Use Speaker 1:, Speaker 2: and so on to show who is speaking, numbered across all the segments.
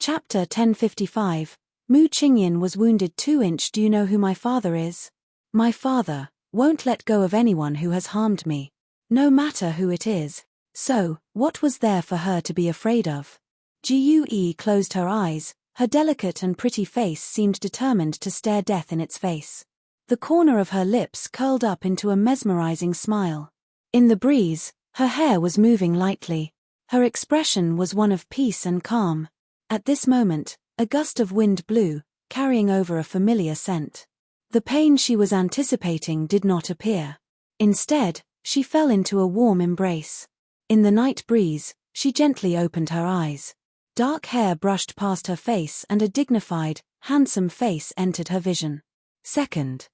Speaker 1: Chapter 1055. Mu Qingyan was wounded 2-inch. Do you know who my father is? My father won't let go of anyone who has harmed me, no matter who it is. So, what was there for her to be afraid of? Gue closed her eyes. Her delicate and pretty face seemed determined to stare death in its face. The corner of her lips curled up into a mesmerizing smile. In the breeze, her hair was moving lightly. Her expression was one of peace and calm. At this moment, a gust of wind blew, carrying over a familiar scent. The pain she was anticipating did not appear. Instead, she fell into a warm embrace. In the night breeze, she gently opened her eyes. Dark hair brushed past her face and a dignified, handsome face entered her vision. Second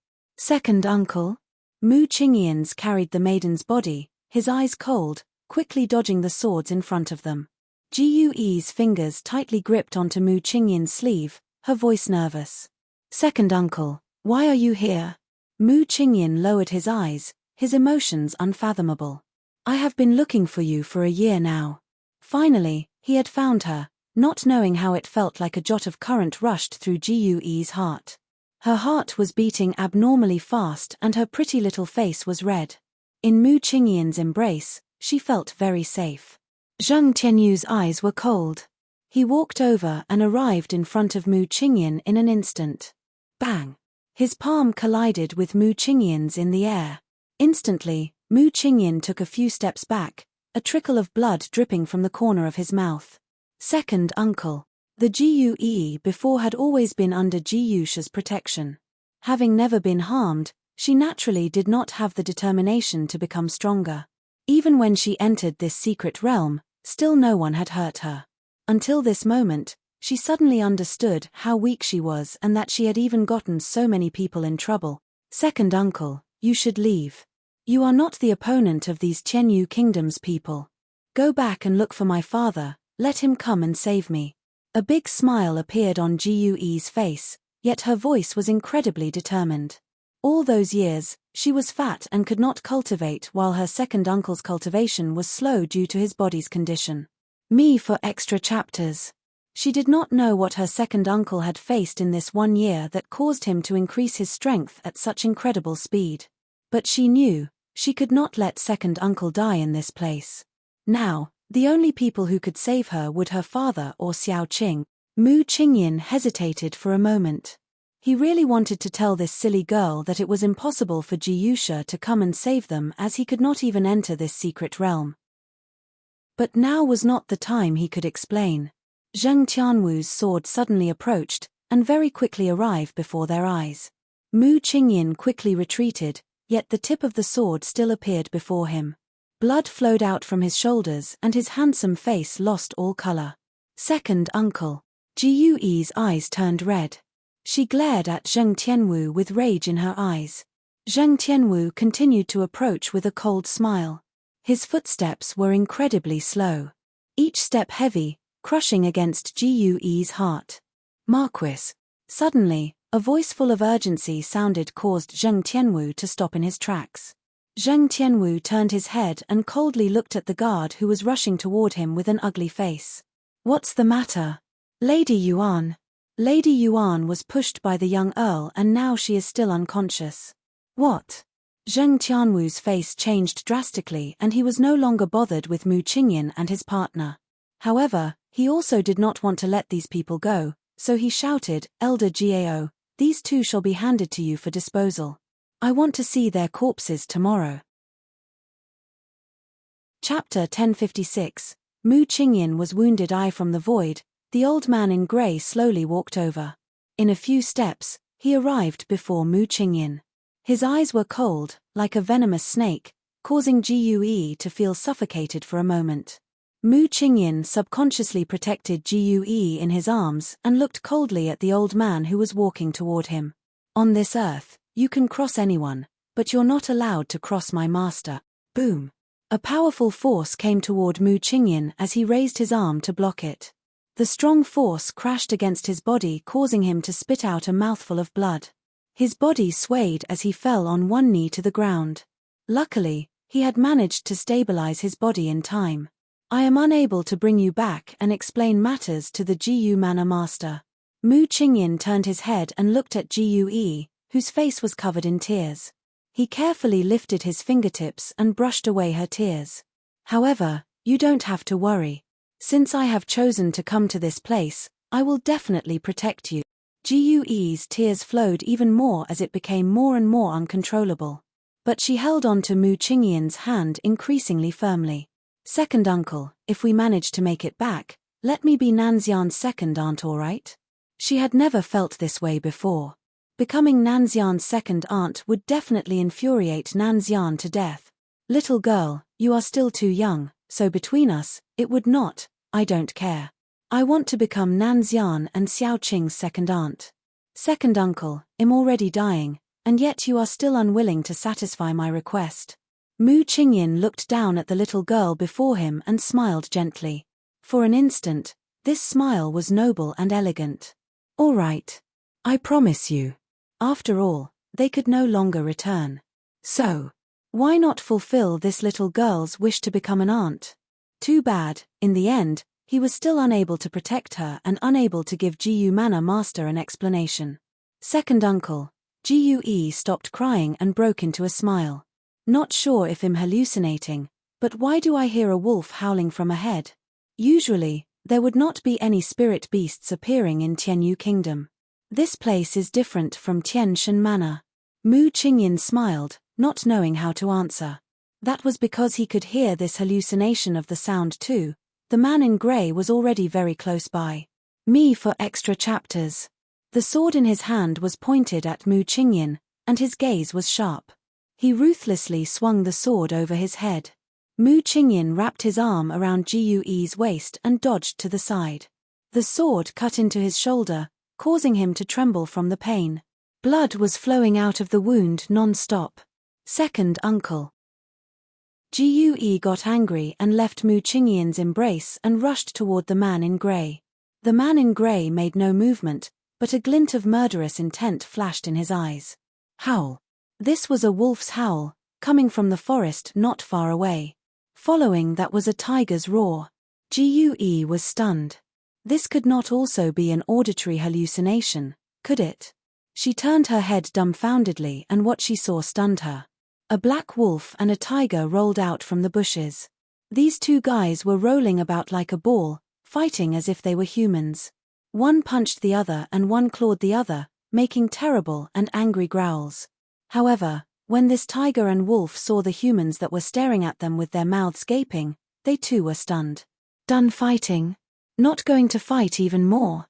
Speaker 1: uncle? Mu Qingyan's carried the maiden's body, his eyes cold, quickly dodging the swords in front of them. Gue's fingers tightly gripped onto Mu Qingyan's sleeve, her voice nervous. Second uncle, why are you here? Mu Qingyan lowered his eyes, his emotions unfathomable. I have been looking for you for a year now. Finally, he had found her, not knowing how it felt like a jot of current rushed through Gue's heart. Her heart was beating abnormally fast and her pretty little face was red. In Mu Qingyan's embrace, she felt very safe. Zheng Tianyu's eyes were cold. He walked over and arrived in front of Mu Qingyan in an instant. Bang! His palm collided with Mu Qingyan's in the air. Instantly, Mu Qingyan took a few steps back, a trickle of blood dripping from the corner of his mouth. Second uncle. The Gue before had always been under Jiusha's protection. Having never been harmed, she naturally did not have the determination to become stronger. Even when she entered this secret realm, still no one had hurt her. Until this moment, she suddenly understood how weak she was and that she had even gotten so many people in trouble. Second uncle, you should leave. You are not the opponent of these Qianyu Kingdom's people. Go back and look for my father, let him come and save me. A big smile appeared on Gue's face, yet her voice was incredibly determined. All those years, she was fat and could not cultivate while her second uncle's cultivation was slow due to his body's condition. Me for extra chapters. She did not know what her second uncle had faced in this 1 year that caused him to increase his strength at such incredible speed. But she knew, she could not let second uncle die in this place. Now, the only people who could save her would her father or Xiao Qing. Mu Qingyan hesitated for a moment. He really wanted to tell this silly girl that it was impossible for Jiusha to come and save them as he could not even enter this secret realm. But now was not the time he could explain. Zheng Tianwu's sword suddenly approached, and very quickly arrived before their eyes. Mu Qingyan quickly retreated, yet the tip of the sword still appeared before him. Blood flowed out from his shoulders and his handsome face lost all color. Second uncle. Gue's eyes turned red. She glared at Zheng Tianwu with rage in her eyes. Zheng Tianwu continued to approach with a cold smile. His footsteps were incredibly slow. Each step heavy, crushing against Gue's heart. Marquis. Suddenly, a voice full of urgency sounded caused Zheng Tianwu to stop in his tracks. Zheng Tianwu turned his head and coldly looked at the guard who was rushing toward him with an ugly face. What's the matter? Lady Yuan. Lady Yuan was pushed by the young earl and now she is still unconscious. What? Zheng Tianwu's face changed drastically and he was no longer bothered with Mu Qingyan and his partner. However, he also did not want to let these people go, so he shouted, Elder Gao, these two shall be handed to you for disposal. I want to see their corpses tomorrow. Chapter 1056. Mu Qingyan was wounded. Eye from the void. The old man in grey slowly walked over. In a few steps, he arrived before Mu Qingyan. His eyes were cold, like a venomous snake, causing Gue to feel suffocated for a moment. Mu Qingyan subconsciously protected Gue in his arms and looked coldly at the old man who was walking toward him. On this earth, you can cross anyone, but you're not allowed to cross my master. Boom. A powerful force came toward Mu Qingyan as he raised his arm to block it. The strong force crashed against his body, causing him to spit out a mouthful of blood. His body swayed as he fell on one knee to the ground. Luckily, he had managed to stabilize his body in time. I am unable to bring you back and explain matters to the Gu Manor Master. Mu Qingyin turned his head and looked at Gue, whose face was covered in tears. He carefully lifted his fingertips and brushed away her tears. However, you don't have to worry. Since I have chosen to come to this place, I will definitely protect you. Gue's tears flowed even more as it became more and more uncontrollable. But she held on to Mu Qingyin's hand increasingly firmly. Second uncle, if we manage to make it back, let me be Nanxian's second aunt, all right? She had never felt this way before. Becoming Nanxian's second aunt would definitely infuriate Nanxian to death. Little girl, you are still too young, so between us, it would not, I don't care. I want to become Nanxian and Xiaoqing's second aunt. Second uncle, I'm already dying, and yet you are still unwilling to satisfy my request. Mu Qingyin looked down at the little girl before him and smiled gently. For an instant, this smile was noble and elegant. All right. I promise you. After all, they could no longer return. So, why not fulfill this little girl's wish to become an aunt? Too bad, in the end, he was still unable to protect her and unable to give Gu Manor Master an explanation. Second uncle, Gue stopped crying and broke into a smile. Not sure if I'm hallucinating, but why do I hear a wolf howling from ahead? Usually, there would not be any spirit beasts appearing in Tianyu Kingdom. This place is different from Tianshan Manor. Mu Qingyin smiled, not knowing how to answer. That was because he could hear this hallucination of the sound too. The man in grey was already very close by. Me for extra chapters. The sword in his hand was pointed at Mu Qingyin, and his gaze was sharp. He ruthlessly swung the sword over his head. Mu Qingyin wrapped his arm around Gue's waist and dodged to the side. The sword cut into his shoulder, causing him to tremble from the pain. Blood was flowing out of the wound non-stop. Second uncle. Gue got angry and left Mu Qingyin's embrace and rushed toward the man in grey. The man in grey made no movement, but a glint of murderous intent flashed in his eyes. Howl. This was a wolf's howl, coming from the forest not far away. Following that was a tiger's roar. Gue was stunned. This could not also be an auditory hallucination, could it? She turned her head dumbfoundedly and what she saw stunned her. A black wolf and a tiger rolled out from the bushes. These two guys were rolling about like a ball, fighting as if they were humans. One punched the other and one clawed the other, making terrible and angry growls. However, when this tiger and wolf saw the humans that were staring at them with their mouths gaping, they too were stunned. Done fighting? Not going to fight even more.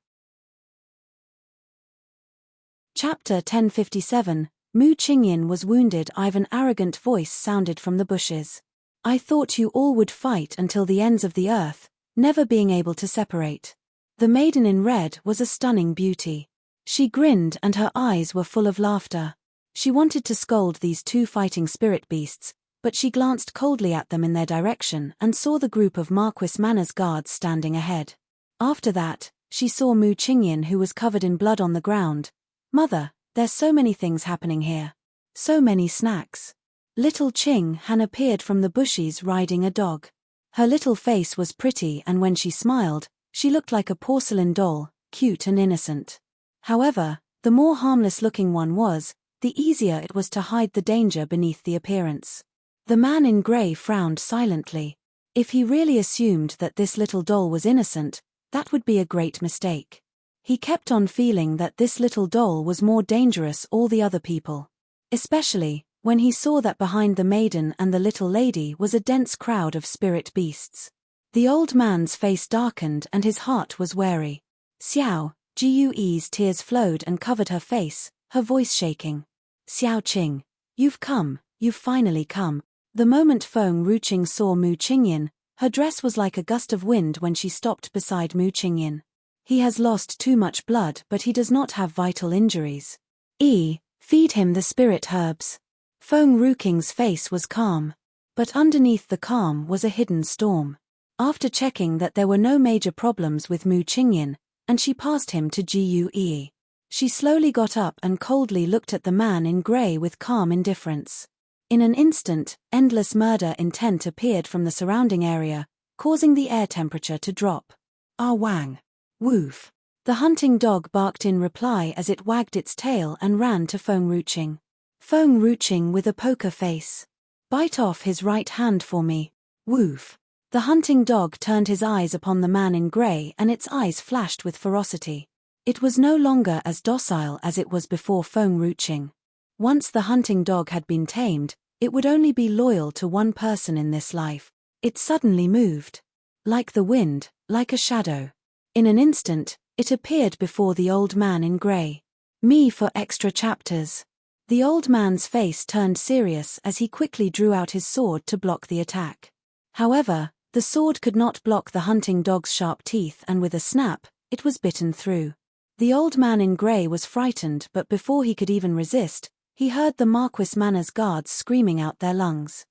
Speaker 1: Chapter 1057, Mu Qingyin was wounded. An arrogant voice sounded from the bushes. I thought you all would fight until the ends of the earth, never being able to separate. The maiden in red was a stunning beauty. She grinned and her eyes were full of laughter. She wanted to scold these two fighting spirit beasts, but she glanced coldly at them in their direction and saw the group of Marquis Manor's guards standing ahead. After that, she saw Mu Qingyin, who was covered in blood on the ground. Mother, there's so many things happening here. So many snacks. Little Qing Han appeared from the bushes riding a dog. Her little face was pretty and when she smiled, she looked like a porcelain doll, cute and innocent. However, the more harmless-looking one was, the easier it was to hide the danger beneath the appearance. The man in grey frowned silently. If he really assumed that this little doll was innocent, that would be a great mistake. He kept on feeling that this little doll was more dangerous all the other people. Especially, when he saw that behind the maiden and the little lady was a dense crowd of spirit beasts. The old man's face darkened and his heart was wary. Xiao, Gue's tears flowed and covered her face, her voice shaking. Xiaoqing, you've finally come. The moment Feng Ruqing saw Mu Qingyin, her dress was like a gust of wind when she stopped beside Mu Qingyin. He has lost too much blood but he does not have vital injuries. Feed him the spirit herbs. Feng Ruqing's face was calm. But underneath the calm was a hidden storm. After checking that there were no major problems with Mu Qingyin, and she passed him to Gue. She slowly got up and coldly looked at the man in grey with calm indifference. In an instant, endless murder intent appeared from the surrounding area, causing the air temperature to drop. Ah Wang. Woof. The hunting dog barked in reply as it wagged its tail and ran to Feng Ruqing. Feng Ruqing with a poker face. Bite off his right hand for me. Woof. The hunting dog turned his eyes upon the man in grey and its eyes flashed with ferocity. It was no longer as docile as it was before Feng Ruqing. Once the hunting dog had been tamed, it would only be loyal to one person in this life. It suddenly moved. Like the wind, like a shadow. In an instant, it appeared before the old man in grey. Me for extra chapters. The old man's face turned serious as he quickly drew out his sword to block the attack. However, the sword could not block the hunting dog's sharp teeth, and with a snap, it was bitten through. The old man in grey was frightened, but before he could even resist, he heard the Marquis Manor's guards screaming out their lungs.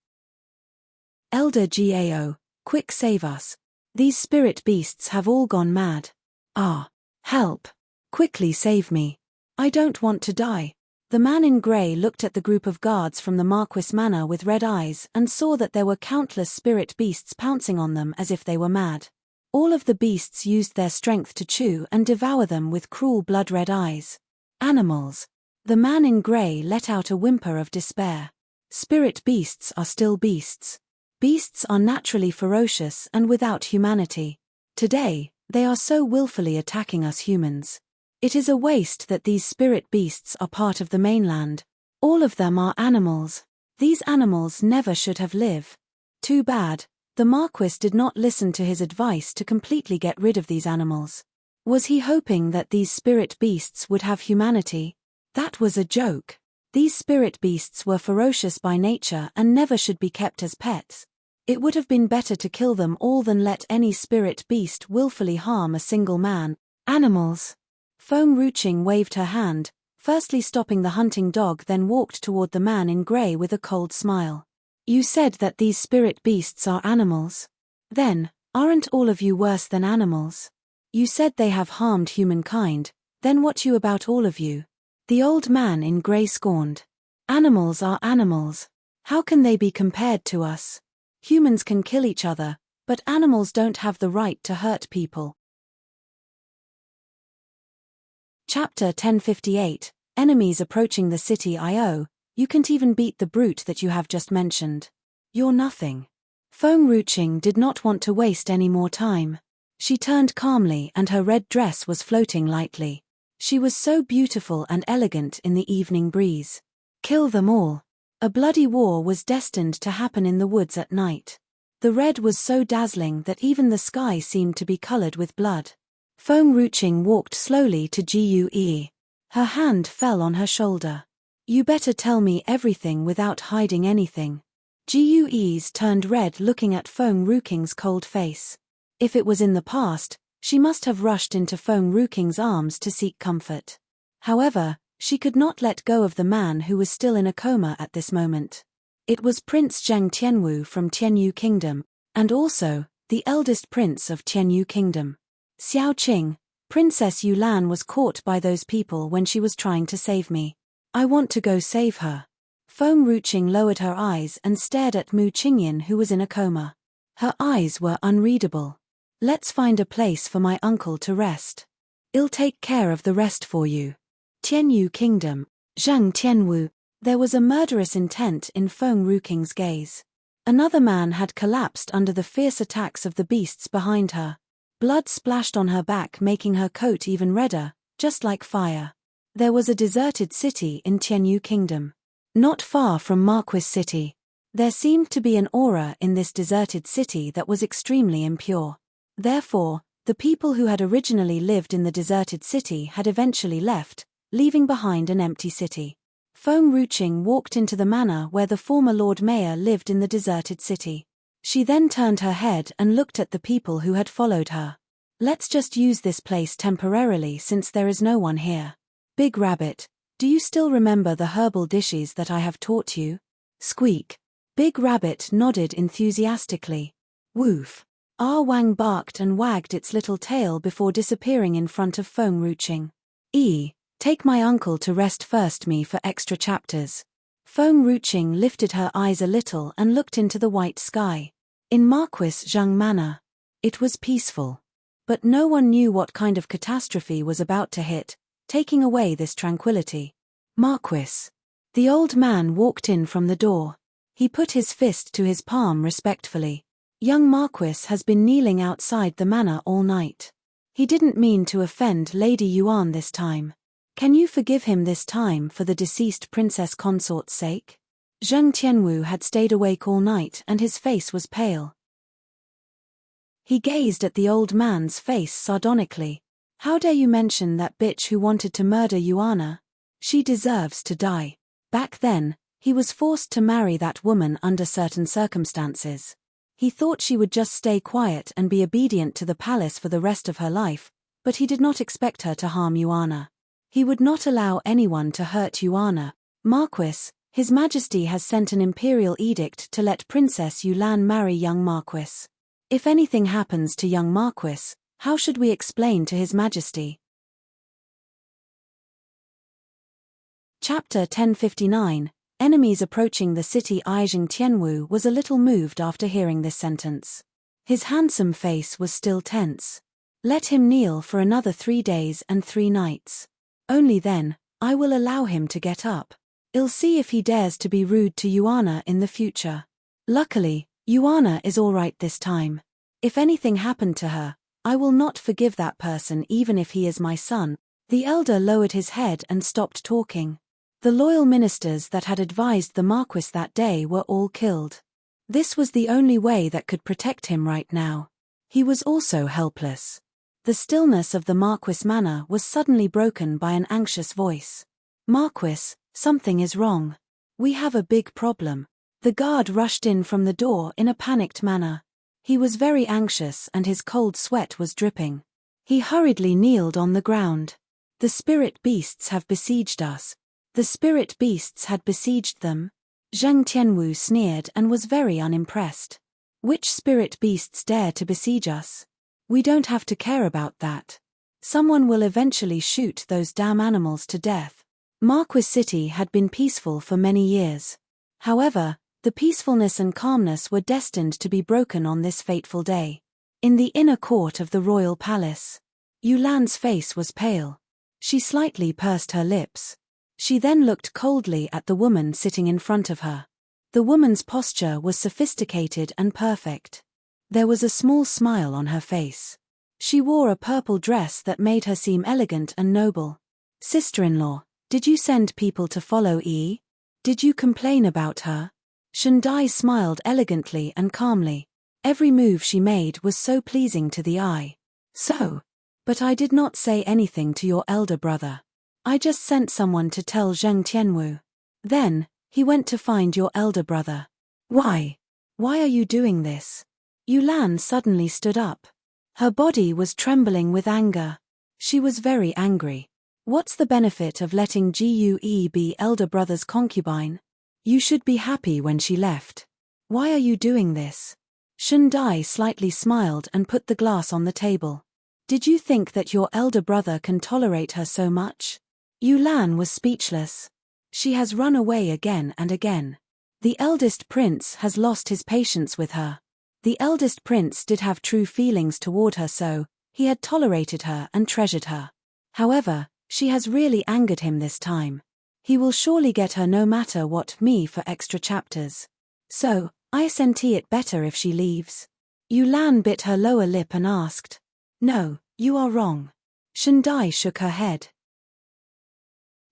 Speaker 1: Elder Gao, quick save us. These spirit beasts have all gone mad. Ah, help. Quickly save me. I don't want to die. The man in grey looked at the group of guards from the Marquis Manor with red eyes and saw that there were countless spirit beasts pouncing on them as if they were mad. All of the beasts used their strength to chew and devour them with cruel blood-red eyes. Animals. The man in grey let out a whimper of despair. Spirit beasts are still beasts. Beasts are naturally ferocious and without humanity. Today, they are so willfully attacking us humans. It is a waste that these spirit beasts are part of the mainland. All of them are animals. These animals never should have lived. Too bad. The Marquis did not listen to his advice to completely get rid of these animals. Was he hoping that these spirit beasts would have humanity? That was a joke. These spirit beasts were ferocious by nature and never should be kept as pets. It would have been better to kill them all than let any spirit beast willfully harm a single man. Animals. Feng Ruqing waved her hand, firstly stopping the hunting dog, then walked toward the man in grey with a cold smile. You said that these spirit beasts are animals. Then, aren't all of you worse than animals? You said they have harmed humankind, then what about all of you? The old man in grey scorned. Animals are animals. How can they be compared to us? Humans can kill each other, but animals don't have the right to hurt people. Chapter 1058, Enemies approaching the city. You can't even beat the brute that you have just mentioned. You're nothing. Feng Ruqing did not want to waste any more time. She turned calmly and her red dress was floating lightly. She was so beautiful and elegant in the evening breeze. Kill them all. A bloody war was destined to happen in the woods at night. The red was so dazzling that even the sky seemed to be colored with blood. Feng Ruqing walked slowly to Gue. Her hand fell on her shoulder. You better tell me everything without hiding anything. Gue's turned red looking at Feng Ruqing's cold face. If it was in the past, she must have rushed into Feng Ruqing's arms to seek comfort. However, she could not let go of the man who was still in a coma at this moment. It was Prince Zheng Tianwu from Tianyu Kingdom, and also, the eldest prince of Tianyu Kingdom. Xiao Qing, Princess Yulan was caught by those people when she was trying to save me. I want to go save her. Feng Ruqing lowered her eyes and stared at Mu Qingyan, who was in a coma. Her eyes were unreadable. Let's find a place for my uncle to rest. I'll take care of the rest for you. Tianyu Kingdom, Zheng Tianwu. There was a murderous intent in Feng Ruqing's gaze. Another man had collapsed under the fierce attacks of the beasts behind her. Blood splashed on her back, making her coat even redder, just like fire. There was a deserted city in Tianyu Kingdom. Not far from Marquis City. There seemed to be an aura in this deserted city that was extremely impure. Therefore, the people who had originally lived in the deserted city had eventually left, leaving behind an empty city. Feng Ruqing walked into the manor where the former Lord Mayor lived in the deserted city. She then turned her head and looked at the people who had followed her. Let's just use this place temporarily since there is no one here. Big Rabbit, do you still remember the herbal dishes that I have taught you? Squeak. Big Rabbit nodded enthusiastically. Woof. Ah Wang barked and wagged its little tail before disappearing in front of Feng Ruqing. Take my uncle to rest first, me for extra chapters. Feng Ruqing lifted her eyes a little and looked into the white sky. In Marquis Zheng Manor. It was peaceful. But no one knew what kind of catastrophe was about to hit, taking away this tranquility. Marquis. The old man walked in from the door. He put his fist to his palm respectfully. Young Marquis has been kneeling outside the manor all night. He didn't mean to offend Lady Yuan this time. Can you forgive him this time for the deceased princess consort's sake? Zheng Tianwu had stayed awake all night and his face was pale. He gazed at the old man's face sardonically. How dare you mention that bitch who wanted to murder Yuana? She deserves to die. Back then, he was forced to marry that woman under certain circumstances. He thought she would just stay quiet and be obedient to the palace for the rest of her life, but he did not expect her to harm Yuana. He would not allow anyone to hurt Yuana. Marquis, His Majesty has sent an imperial edict to let Princess Yulan marry young Marquis. If anything happens to young Marquis, how should we explain to His Majesty? Chapter 1059. Enemies approaching the city. Zheng Tianwu was a little moved after hearing this sentence. His handsome face was still tense. Let him kneel for another 3 days and 3 nights. Only then, I will allow him to get up. I'll see if he dares to be rude to Yuana in the future. Luckily, Yuana is all right this time. If anything happened to her, I will not forgive that person even if he is my son. The elder lowered his head and stopped talking. The loyal ministers that had advised the Marquis that day were all killed. This was the only way that could protect him right now. He was also helpless. The stillness of the Marquis manor was suddenly broken by an anxious voice. Marquis, something is wrong. We have a big problem. The guard rushed in from the door in a panicked manner. He was very anxious and his cold sweat was dripping. He hurriedly kneeled on the ground. The spirit beasts have besieged us. The spirit beasts had besieged them? Zheng Tianwu sneered and was very unimpressed. Which spirit beasts dare to besiege us? We don't have to care about that. Someone will eventually shoot those damn animals to death. Marquis City had been peaceful for many years. However, the peacefulness and calmness were destined to be broken on this fateful day. In the inner court of the royal palace, Yulan's face was pale. She slightly pursed her lips. She then looked coldly at the woman sitting in front of her. The woman's posture was sophisticated and perfect. There was a small smile on her face. She wore a purple dress that made her seem elegant and noble. Sister-in-law, did you send people to follow Yi? Did you complain about her? Shandai smiled elegantly and calmly. Every move she made was so pleasing to the eye. So. But I did not say anything to your elder brother. I just sent someone to tell Zheng Tianwu. Then, he went to find your elder brother. Why? Why are you doing this? Yulan suddenly stood up. Her body was trembling with anger. She was very angry. What's the benefit of letting Gue be elder brother's concubine? You should be happy when she left. Why are you doing this? Shandai slightly smiled and put the glass on the table. Did you think that your elder brother can tolerate her so much? Yulan was speechless. She has run away again and again. The eldest prince has lost his patience with her. The eldest prince did have true feelings toward her, so he had tolerated her and treasured her. However, she has really angered him this time. He will surely get her no matter what. Me for extra chapters. So, I senti it better if she leaves. Yulan bit her lower lip and asked. No, you are wrong. Shandai shook her head.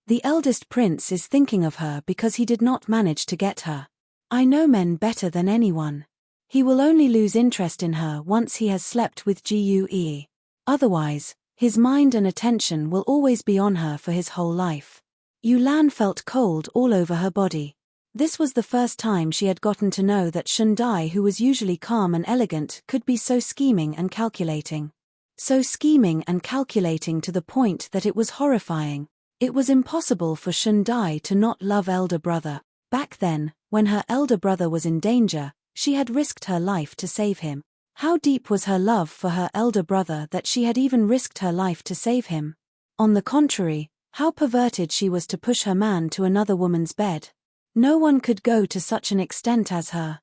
Speaker 1: The eldest prince is thinking of her because he did not manage to get her. I know men better than anyone. He will only lose interest in her once he has slept with Gue. Otherwise, his mind and attention will always be on her for his whole life. Yulan felt cold all over her body. This was the first time she had gotten to know that Shandai, who was usually calm and elegant, could be so scheming and calculating. So scheming and calculating to the point that it was horrifying. It was impossible for Shandai to not love elder brother. Back then, when her elder brother was in danger, she had risked her life to save him. How deep was her love for her elder brother that she had even risked her life to save him? On the contrary, how perverted she was to push her man to another woman's bed. No one could go to such an extent as her.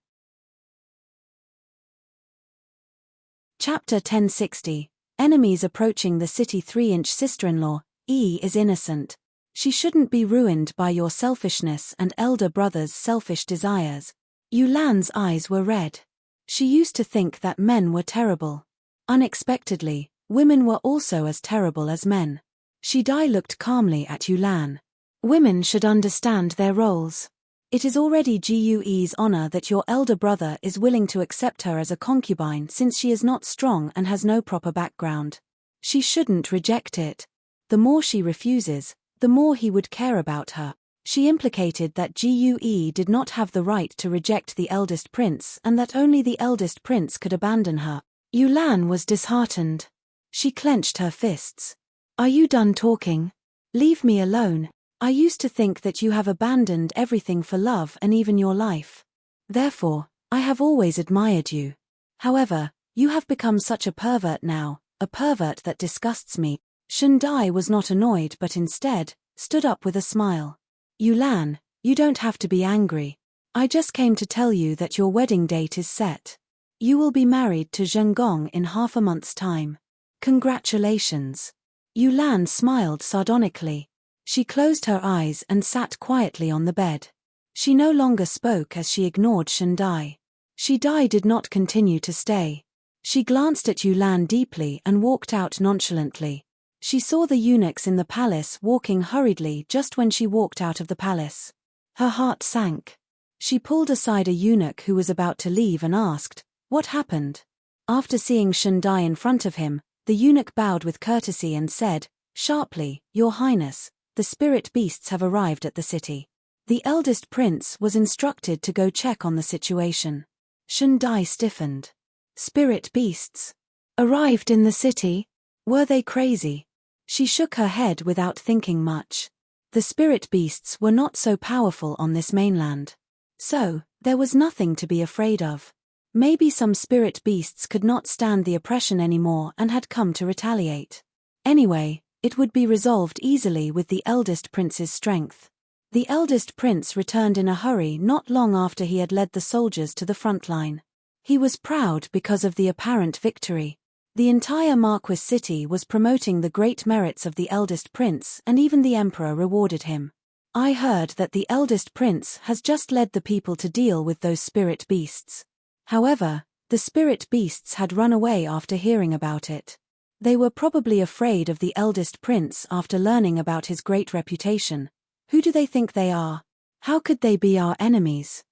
Speaker 1: Chapter 1060. Enemies approaching the city. 3-inch sister-in-law, E is innocent. She shouldn't be ruined by your selfishness and elder brother's selfish desires. Yulan's eyes were red. She used to think that men were terrible. Unexpectedly, women were also as terrible as men. Shidai looked calmly at Yulan. Women should understand their roles. It is already Gue's honor that your elder brother is willing to accept her as a concubine since she is not strong and has no proper background. She shouldn't reject it. The more she refuses, the more he would care about her. She implicated that Gue did not have the right to reject the eldest prince and that only the eldest prince could abandon her. Yulan was disheartened. She clenched her fists. Are you done talking? Leave me alone. I used to think that you have abandoned everything for love and even your life. Therefore, I have always admired you. However, you have become such a pervert now, a pervert that disgusts me. Shundai was not annoyed but instead, stood up with a smile. Yulan, you don't have to be angry. I just came to tell you that your wedding date is set. You will be married to Zhengong in half a month's time. Congratulations. Yulan smiled sardonically. She closed her eyes and sat quietly on the bed. She no longer spoke as she ignored Shundai. Shidai did not continue to stay. She glanced at Yulan deeply and walked out nonchalantly. She saw the eunuchs in the palace walking hurriedly just when she walked out of the palace. Her heart sank. She pulled aside a eunuch who was about to leave and asked, "What happened?" After seeing Shundai in front of him, the eunuch bowed with courtesy and said, sharply, "Your Highness, the spirit beasts have arrived at the city." The eldest prince was instructed to go check on the situation. Shundai stiffened. Spirit beasts? Arrived in the city? Were they crazy? She shook her head without thinking much. The spirit beasts were not so powerful on this mainland. So, there was nothing to be afraid of. Maybe some spirit beasts could not stand the oppression anymore and had come to retaliate. Anyway, it would be resolved easily with the eldest prince's strength. The eldest prince returned in a hurry not long after he had led the soldiers to the front line. He was proud because of the apparent victory. The entire Marquis city was promoting the great merits of the eldest prince and even the emperor rewarded him. I heard that the eldest prince has just led the people to deal with those spirit beasts. However, the spirit beasts had run away after hearing about it. They were probably afraid of the eldest prince after learning about his great reputation. Who do they think they are? How could they be our enemies?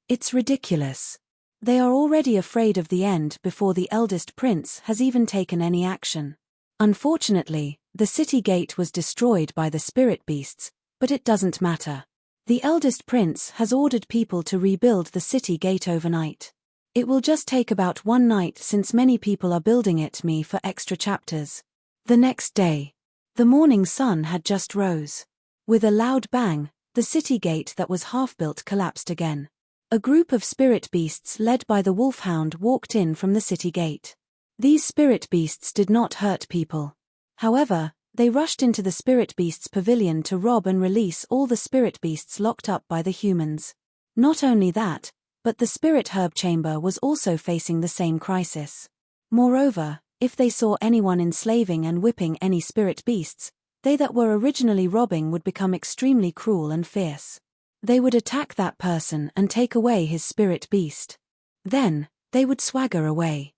Speaker 1: It's ridiculous. They are already afraid of the end before the eldest prince has even taken any action. Unfortunately, the city gate was destroyed by the spirit beasts, but it doesn't matter. The eldest prince has ordered people to rebuild the city gate overnight. It will just take about one night since many people are building it for extra chapters. The next day, the morning sun had just rose. With a loud bang, the city gate that was half-built collapsed again. A group of spirit beasts led by the wolfhound walked in from the city gate. These spirit beasts did not hurt people. However, they rushed into the spirit beasts' pavilion to rob and release all the spirit beasts locked up by the humans. Not only that, but the spirit herb chamber was also facing the same crisis. Moreover, if they saw anyone enslaving and whipping any spirit beasts, they that were originally robbing would become extremely cruel and fierce. They would attack that person and take away his spirit beast. Then, they would swagger away.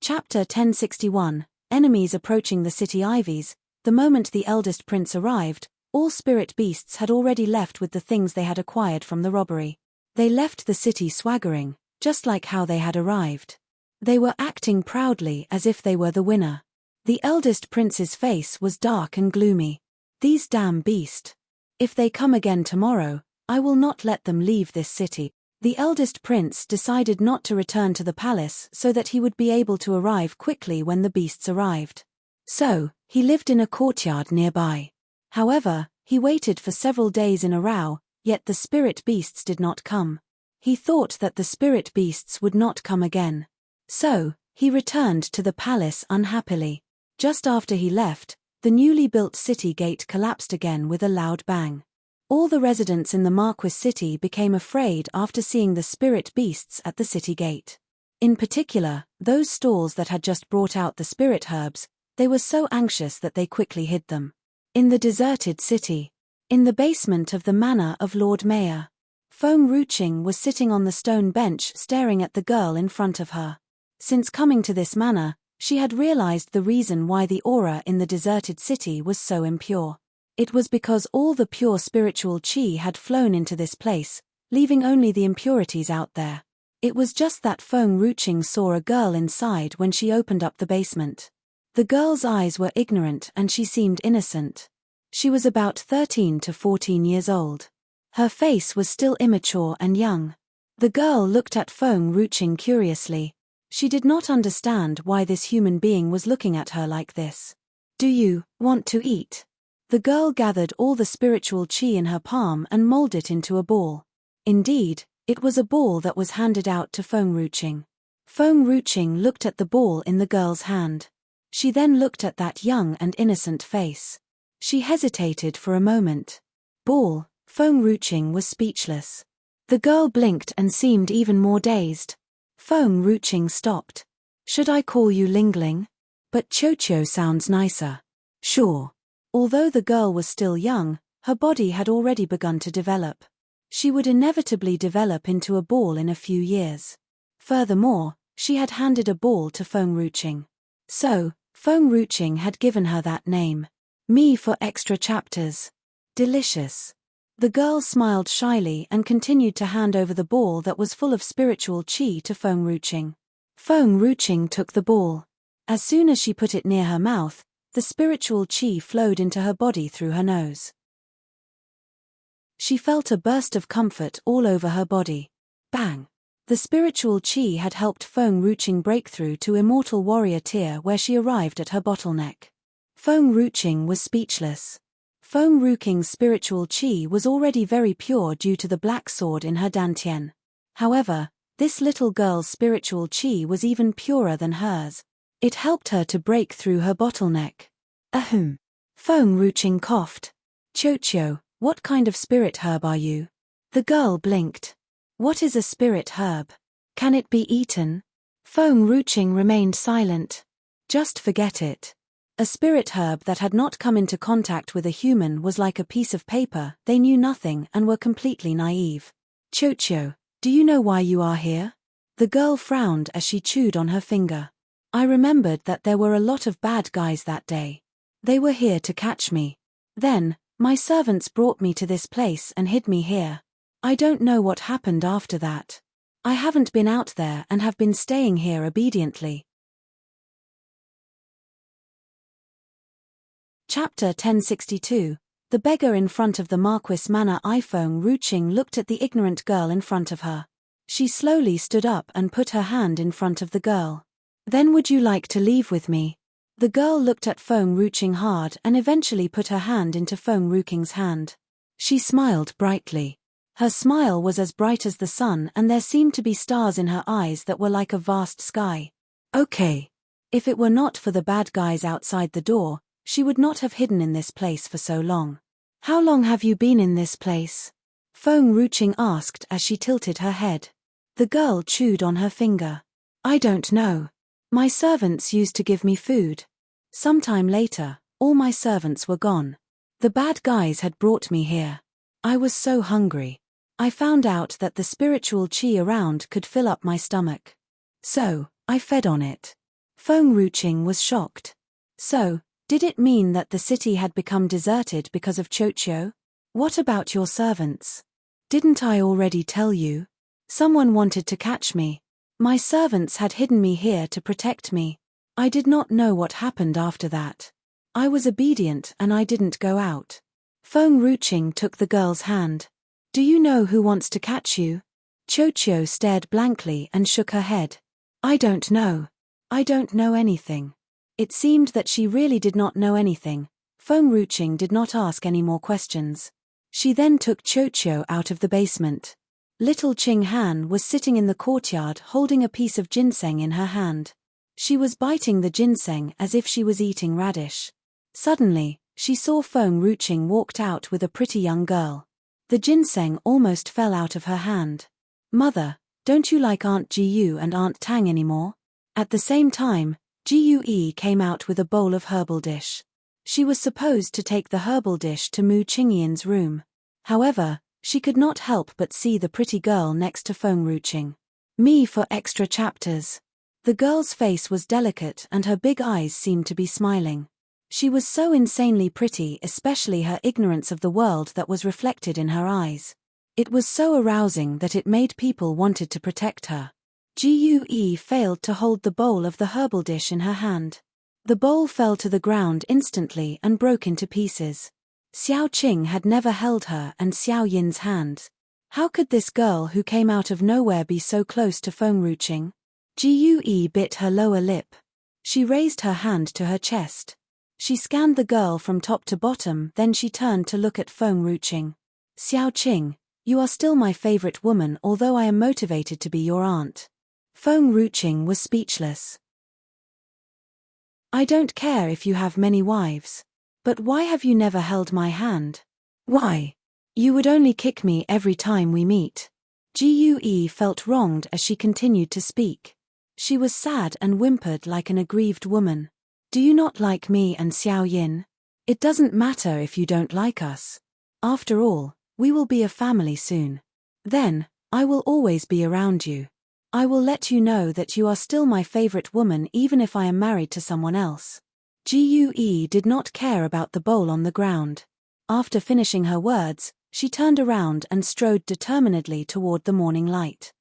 Speaker 1: Chapter 1061. Enemies approaching the city. Ivies. The moment the eldest prince arrived, all spirit beasts had already left with the things they had acquired from the robbery. They left the city swaggering, just like how they had arrived. They were acting proudly as if they were the winner. The eldest prince's face was dark and gloomy. These damn beasts. If they come again tomorrow, I will not let them leave this city. The eldest prince decided not to return to the palace so that he would be able to arrive quickly when the beasts arrived. So, he lived in a courtyard nearby. However, he waited for several days in a row, yet the spirit beasts did not come. He thought that the spirit beasts would not come again. So, he returned to the palace unhappily. Just after he left, the newly built city gate collapsed again with a loud bang. All the residents in the Marquis city became afraid after seeing the spirit beasts at the city gate. In particular, those stalls that had just brought out the spirit herbs, they were so anxious that they quickly hid them. In the deserted city. In the basement of the manor of Lord Mayor. Feng Ruqing was sitting on the stone bench staring at the girl in front of her. Since coming to this manor, she had realized the reason why the aura in the deserted city was so impure. It was because all the pure spiritual qi had flown into this place, leaving only the impurities out there. It was just that Feng Ruqing saw a girl inside when she opened up the basement. The girl's eyes were ignorant and she seemed innocent. She was about 13 to 14 years old. Her face was still immature and young. The girl looked at Feng Ruqing curiously. She did not understand why this human being was looking at her like this. "Do you want to eat?" The girl gathered all the spiritual qi in her palm and molded it into a ball. Indeed, it was a ball that was handed out to Feng Ruqing. Feng Ruqing looked at the ball in the girl's hand. She then looked at that young and innocent face. She hesitated for a moment. Ball, Feng Ruqing was speechless. The girl blinked and seemed even more dazed. Feng Ruqing stopped. "Should I call you Lingling? But Chocho sounds nicer." "Sure." Although the girl was still young, her body had already begun to develop. She would inevitably develop into a ball in a few years. Furthermore, she had handed a ball to Feng Ruqing. So, Feng Ruqing had given her that name. Me for extra chapters. Delicious. The girl smiled shyly and continued to hand over the ball that was full of spiritual qi to Feng Ruqing. Feng Ruqing took the ball. As soon as she put it near her mouth, the spiritual qi flowed into her body through her nose. She felt a burst of comfort all over her body. Bang! The spiritual qi had helped Feng Ruqing break through to Immortal Warrior tier where she arrived at her bottleneck. Feng Ruqing was speechless. Feng Ruqing's spiritual qi was already very pure due to the black sword in her dantian. However, this little girl's spiritual qi was even purer than hers. It helped her to break through her bottleneck. Ahem. Feng Ruqing coughed. "Chocho, what kind of spirit herb are you?" The girl blinked. "What is a spirit herb? Can it be eaten?" Feng Ruqing remained silent. "Just forget it." A spirit herb that had not come into contact with a human was like a piece of paper. They knew nothing and were completely naive. "Chocho, do you know why you are here?" The girl frowned as she chewed on her finger. "I remembered that there were a lot of bad guys that day. They were here to catch me. Then, my servants brought me to this place and hid me here. I don't know what happened after that. I haven't been out there and have been staying here obediently." Chapter 1062. The beggar in front of the Marquis Manor. Feng Ruqing looked at the ignorant girl in front of her. She slowly stood up and put her hand in front of the girl. "Then would you like to leave with me?" The girl looked at Feng Ruqing hard and eventually put her hand into Feng Ruqing's hand. She smiled brightly. Her smile was as bright as the sun and there seemed to be stars in her eyes that were like a vast sky. "Okay." If it were not for the bad guys outside the door, she would not have hidden in this place for so long. "How long have you been in this place?" Feng Ruqing asked as she tilted her head. The girl chewed on her finger. "I don't know. My servants used to give me food. Sometime later, all my servants were gone. The bad guys had brought me here. I was so hungry. I found out that the spiritual qi around could fill up my stomach. So, I fed on it." Feng Ruqing was shocked. "So, did it mean that the city had become deserted because of Chocho? What about your servants? Didn't I already tell you? Someone wanted to catch me. My servants had hidden me here to protect me. I did not know what happened after that. I was obedient and I didn't go out." Feng Ruqing took the girl's hand. "Do you know who wants to catch you?" Chocho stared blankly and shook her head. "I don't know. I don't know anything." It seemed that she really did not know anything. Feng Ruqing did not ask any more questions. She then took Chocho out of the basement. Little Qing Han was sitting in the courtyard holding a piece of ginseng in her hand. She was biting the ginseng as if she was eating radish. Suddenly, she saw Feng Ruqing walked out with a pretty young girl. The ginseng almost fell out of her hand. Mother, don't you like Aunt Gu and Aunt Tang anymore? At the same time, Gue came out with a bowl of herbal dish. She was supposed to take the herbal dish to Mu Qingyan's room. However, she could not help but see the pretty girl next to Feng Ruqing. Me for extra chapters. The girl's face was delicate and her big eyes seemed to be smiling. She was so insanely pretty, especially her ignorance of the world that was reflected in her eyes. It was so arousing that it made people wanted to protect her. Gue failed to hold the bowl of the herbal dish in her hand. The bowl fell to the ground instantly and broke into pieces. Xiao Qing had never held her and Xiao Yin's hands. How could this girl who came out of nowhere be so close to Feng Ruqing? Gue bit her lower lip. She raised her hand to her chest. She scanned the girl from top to bottom, then she turned to look at Feng Ruqing. Xiao Qing, you are still my favorite woman, although I am motivated to be your aunt. Feng Ruqing was speechless. I don't care if you have many wives. But why have you never held my hand? Why? You would only kick me every time we meet. Gue felt wronged as she continued to speak. She was sad and whimpered like an aggrieved woman. Do you not like me and Xiao Yin? It doesn't matter if you don't like us. After all, we will be a family soon. Then, I will always be around you. I will let you know that you are still my favorite woman even if I am married to someone else. Gue did not care about the bowl on the ground. After finishing her words, she turned around and strode determinedly toward the morning light.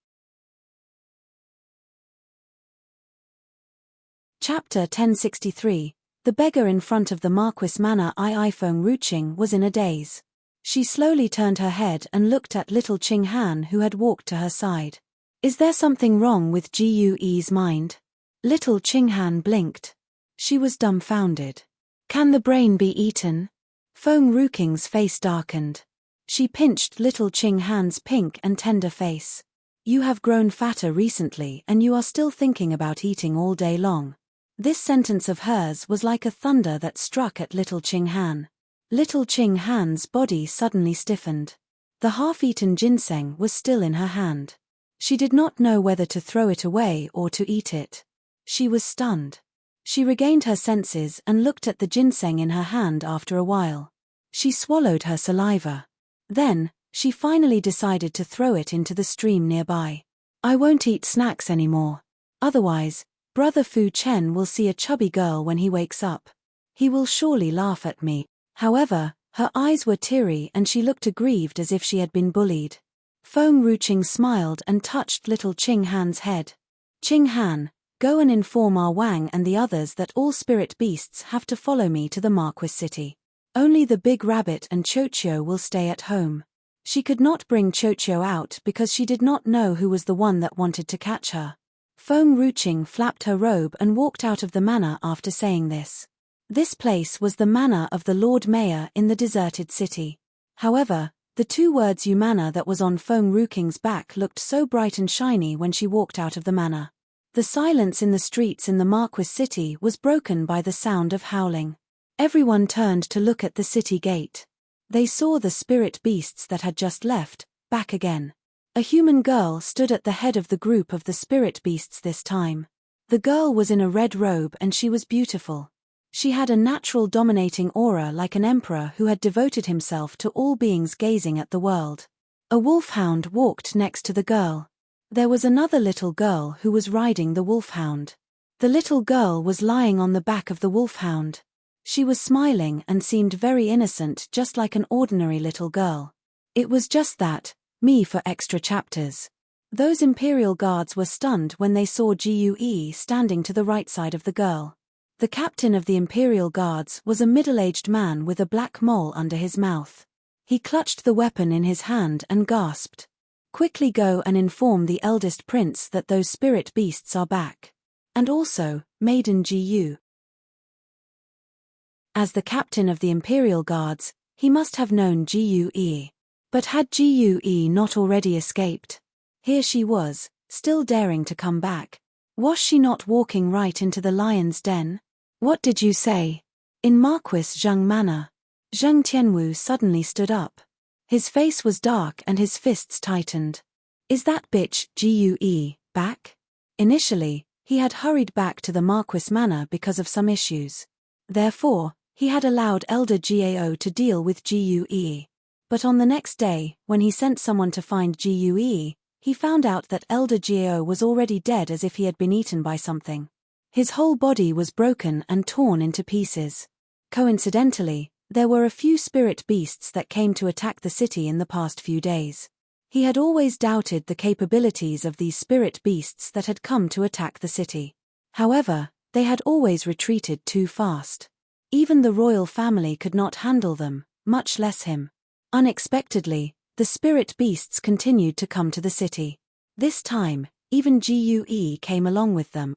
Speaker 1: Chapter 1063. The beggar in front of the Marquis Manor. Feng Ruqing was in a daze. She slowly turned her head and looked at little Qing Han who had walked to her side. Is there something wrong with Gue's mind? Little Qing Han blinked. She was dumbfounded. Can the brain be eaten? Feng Ruqing's face darkened. She pinched little Qing Han's pink and tender face. You have grown fatter recently and you are still thinking about eating all day long. This sentence of hers was like a thunder that struck at little Qing Han. Little Qing Han's body suddenly stiffened. The half-eaten ginseng was still in her hand. She did not know whether to throw it away or to eat it. She was stunned. She regained her senses and looked at the ginseng in her hand after a while. She swallowed her saliva. Then, she finally decided to throw it into the stream nearby. I won't eat snacks anymore. Otherwise, Brother Fu Chen will see a chubby girl when he wakes up. He will surely laugh at me. However, her eyes were teary and she looked aggrieved as if she had been bullied. Feng Ruqing smiled and touched little Qing Han's head. Qing Han, go and inform our Wang and the others that all spirit beasts have to follow me to the Marquis city. Only the big rabbit and Chochio will stay at home. She could not bring Chochio out because she did not know who was the one that wanted to catch her. Feng Ruqing flapped her robe and walked out of the manor after saying this. This place was the manor of the Lord Mayor in the deserted city. However, the two words "you manor" that was on Feng Ruqing's back looked so bright and shiny when she walked out of the manor. The silence in the streets in the Marquis city was broken by the sound of howling. Everyone turned to look at the city gate. They saw the spirit beasts that had just left, back again. A human girl stood at the head of the group of the spirit beasts this time. The girl was in a red robe and she was beautiful. She had a natural dominating aura like an emperor who had devoted himself to all beings gazing at the world. A wolfhound walked next to the girl. There was another little girl who was riding the wolfhound. The little girl was lying on the back of the wolfhound. She was smiling and seemed very innocent, just like an ordinary little girl. It was just that, me for extra chapters. Those Imperial guards were stunned when they saw Gue standing to the right side of the girl. The captain of the Imperial Guards was a middle-aged man with a black mole under his mouth. He clutched the weapon in his hand and gasped. Quickly go and inform the eldest prince that those spirit beasts are back. And also, Maiden Gu. As the captain of the Imperial Guards, he must have known Gue. But had Gue not already escaped? Here she was, still daring to come back. Was she not walking right into the lion's den? What did you say? In Marquis Zheng Manor. Zheng Tianwu suddenly stood up. His face was dark and his fists tightened. Is that bitch, Gue, back? Initially, he had hurried back to the Marquis Manor because of some issues. Therefore, he had allowed Elder Gao to deal with Gue. But on the next day, when he sent someone to find Gue, he found out that Elder Gao was already dead, as if he had been eaten by something. His whole body was broken and torn into pieces. Coincidentally, there were a few spirit beasts that came to attack the city in the past few days. He had always doubted the capabilities of these spirit beasts that had come to attack the city. However, they had always retreated too fast. Even the royal family could not handle them, much less him. Unexpectedly, the spirit beasts continued to come to the city. This time, even Gue came along with them.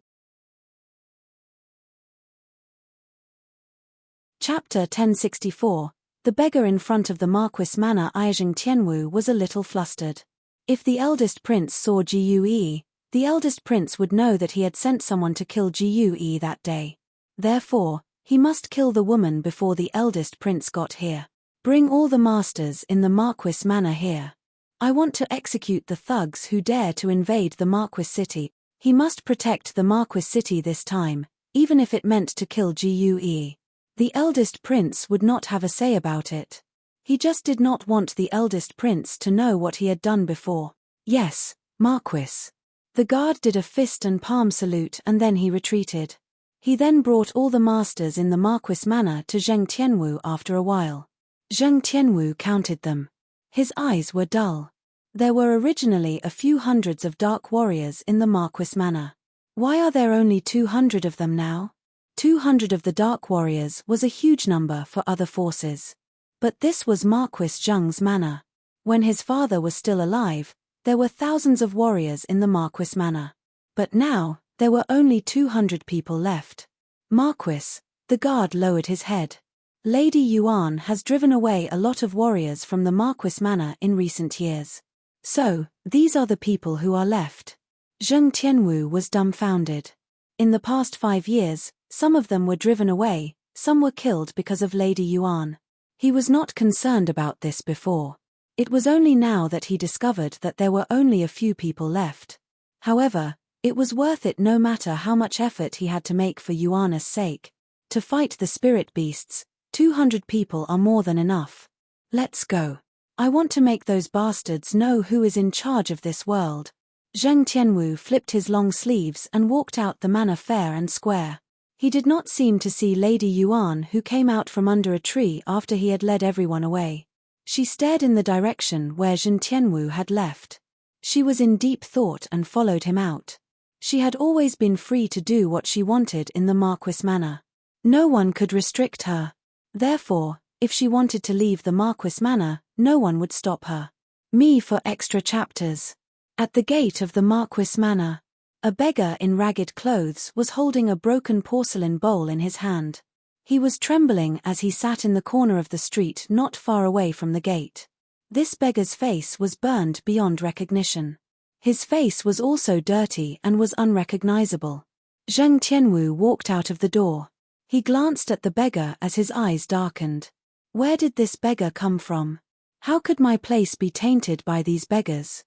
Speaker 1: Chapter 1064. The beggar in front of the Marquis Manor. Zheng Tianwu was a little flustered. If the eldest prince saw Gue, the eldest prince would know that he had sent someone to kill Gue that day. Therefore, he must kill the woman before the eldest prince got here. Bring all the masters in the Marquis Manor here. I want to execute the thugs who dare to invade the Marquis city. He must protect the Marquis city this time, even if it meant to kill Gue. The eldest prince would not have a say about it. He just did not want the eldest prince to know what he had done before. Yes, Marquis. The guard did a fist and palm salute and then he retreated. He then brought all the masters in the Marquis Manor to Zheng Tianwu after a while. Zheng Tianwu counted them. His eyes were dull. There were originally a few hundreds of dark warriors in the Marquis Manor. Why are there only 200 of them now? 200 of the Dark Warriors was a huge number for other forces. But this was Marquis Zheng's manor. When his father was still alive, there were thousands of warriors in the Marquis Manor. But now, there were only 200 people left. Marquis, the guard lowered his head. Lady Yuan has driven away a lot of warriors from the Marquis Manor in recent years. So, these are the people who are left. Zheng Tianwu was dumbfounded. In the past 5 years, some of them were driven away, some were killed because of Lady Yuan. He was not concerned about this before. It was only now that he discovered that there were only a few people left. However, it was worth it no matter how much effort he had to make for Yuana's sake. To fight the spirit beasts, 200 people are more than enough. Let's go. I want to make those bastards know who is in charge of this world. Zheng Tianwu flipped his long sleeves and walked out the manor fair and square. He did not seem to see Lady Yuan, who came out from under a tree after he had led everyone away. She stared in the direction where Zheng Tianwu had left. She was in deep thought and followed him out. She had always been free to do what she wanted in the Marquis Manor. No one could restrict her. Therefore, if she wanted to leave the Marquis Manor, no one would stop her. Me for extra chapters. At the gate of the Marquis Manor, a beggar in ragged clothes was holding a broken porcelain bowl in his hand. He was trembling as he sat in the corner of the street not far away from the gate. This beggar's face was burned beyond recognition. His face was also dirty and was unrecognizable. Zheng Tianwu walked out of the door. He glanced at the beggar as his eyes darkened. Where did this beggar come from? How could my place be tainted by these beggars?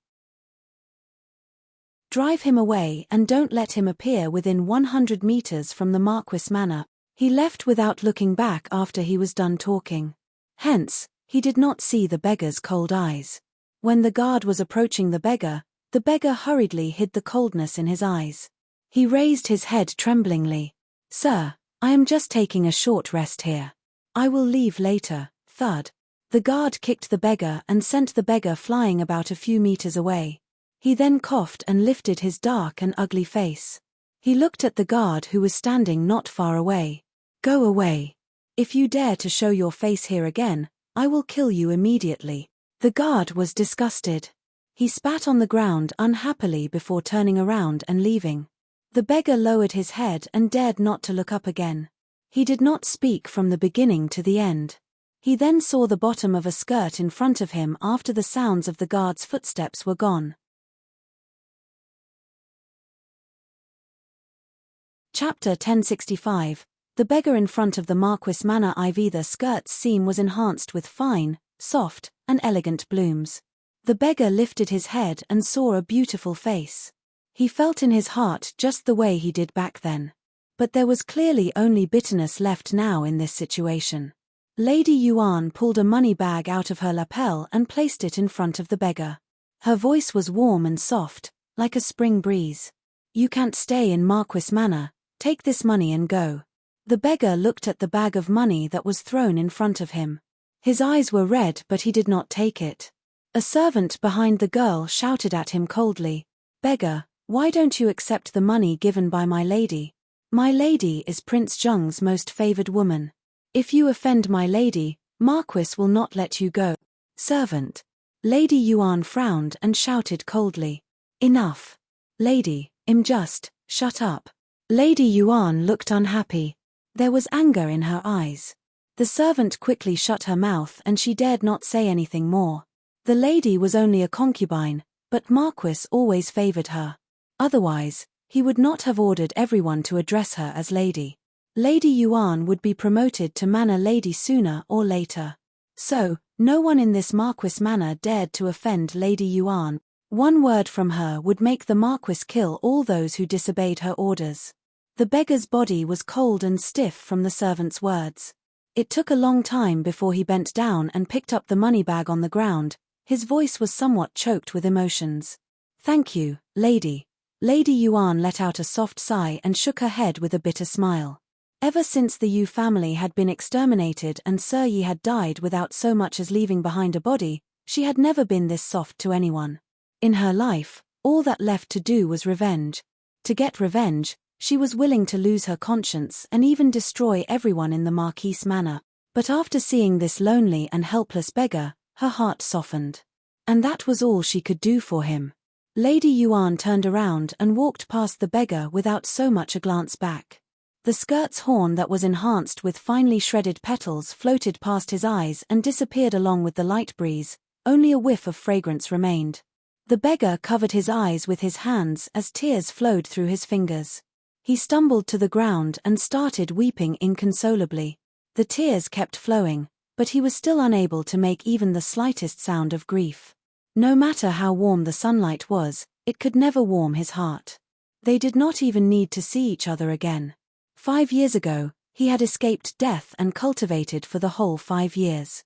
Speaker 1: Drive him away and don't let him appear within 100 meters from the Marquis Manor. He left without looking back after he was done talking. Hence, he did not see the beggar's cold eyes. When the guard was approaching the beggar hurriedly hid the coldness in his eyes. He raised his head tremblingly. Sir, I am just taking a short rest here. I will leave later. Thud. The guard kicked the beggar and sent the beggar flying about a few meters away. He then coughed and lifted his dark and ugly face. He looked at the guard who was standing not far away. Go away. If you dare to show your face here again, I will kill you immediately. The guard was disgusted. He spat on the ground unhappily before turning around and leaving. The beggar lowered his head and dared not to look up again. He did not speak from the beginning to the end. He then saw the bottom of a skirt in front of him after the sounds of the guard's footsteps were gone. Chapter 1065. The beggar in front of the Marquis Manor IV. The skirt's seam was enhanced with fine, soft, and elegant blooms. The beggar lifted his head and saw a beautiful face. He felt in his heart just the way he did back then. But there was clearly only bitterness left now in this situation. Lady Yuan pulled a money bag out of her lapel and placed it in front of the beggar. Her voice was warm and soft, like a spring breeze. "You can't stay in Marquis Manor, take this money and go." The beggar looked at the bag of money that was thrown in front of him. His eyes were red, but he did not take it. A servant behind the girl shouted at him coldly, "Beggar, why don't you accept the money given by my lady? My lady is Prince Zheng's most favored woman. If you offend my lady, Marquis will not let you go." Servant. Lady Yuan frowned and shouted coldly, "Enough. Lady, I'm just, shut up." Lady Yuan looked unhappy. There was anger in her eyes. The servant quickly shut her mouth and she dared not say anything more. The lady was only a concubine, but Marquis always favored her. Otherwise, he would not have ordered everyone to address her as lady. Lady Yuan would be promoted to manor lady sooner or later. So, no one in this Marquis manor dared to offend Lady Yuan. One word from her would make the Marquis kill all those who disobeyed her orders. The beggar's body was cold and stiff from the servant's words. It took a long time before he bent down and picked up the money bag on the ground. His voice was somewhat choked with emotions. "Thank you, lady." Lady Yuan let out a soft sigh and shook her head with a bitter smile. Ever since the Yu family had been exterminated and Sir Yi had died without so much as leaving behind a body, she had never been this soft to anyone. In her life, all that left to do was revenge. To get revenge, she was willing to lose her conscience and even destroy everyone in the Marquis Manor. But after seeing this lonely and helpless beggar, her heart softened. And that was all she could do for him. Lady Yuan turned around and walked past the beggar without so much a glance back. The skirt's horn that was enhanced with finely shredded petals floated past his eyes and disappeared along with the light breeze. Only a whiff of fragrance remained. The beggar covered his eyes with his hands as tears flowed through his fingers. He stumbled to the ground and started weeping inconsolably. The tears kept flowing, but he was still unable to make even the slightest sound of grief. No matter how warm the sunlight was, it could never warm his heart. They did not even need to see each other again. 5 years ago, he had escaped death and cultivated for the whole 5 years.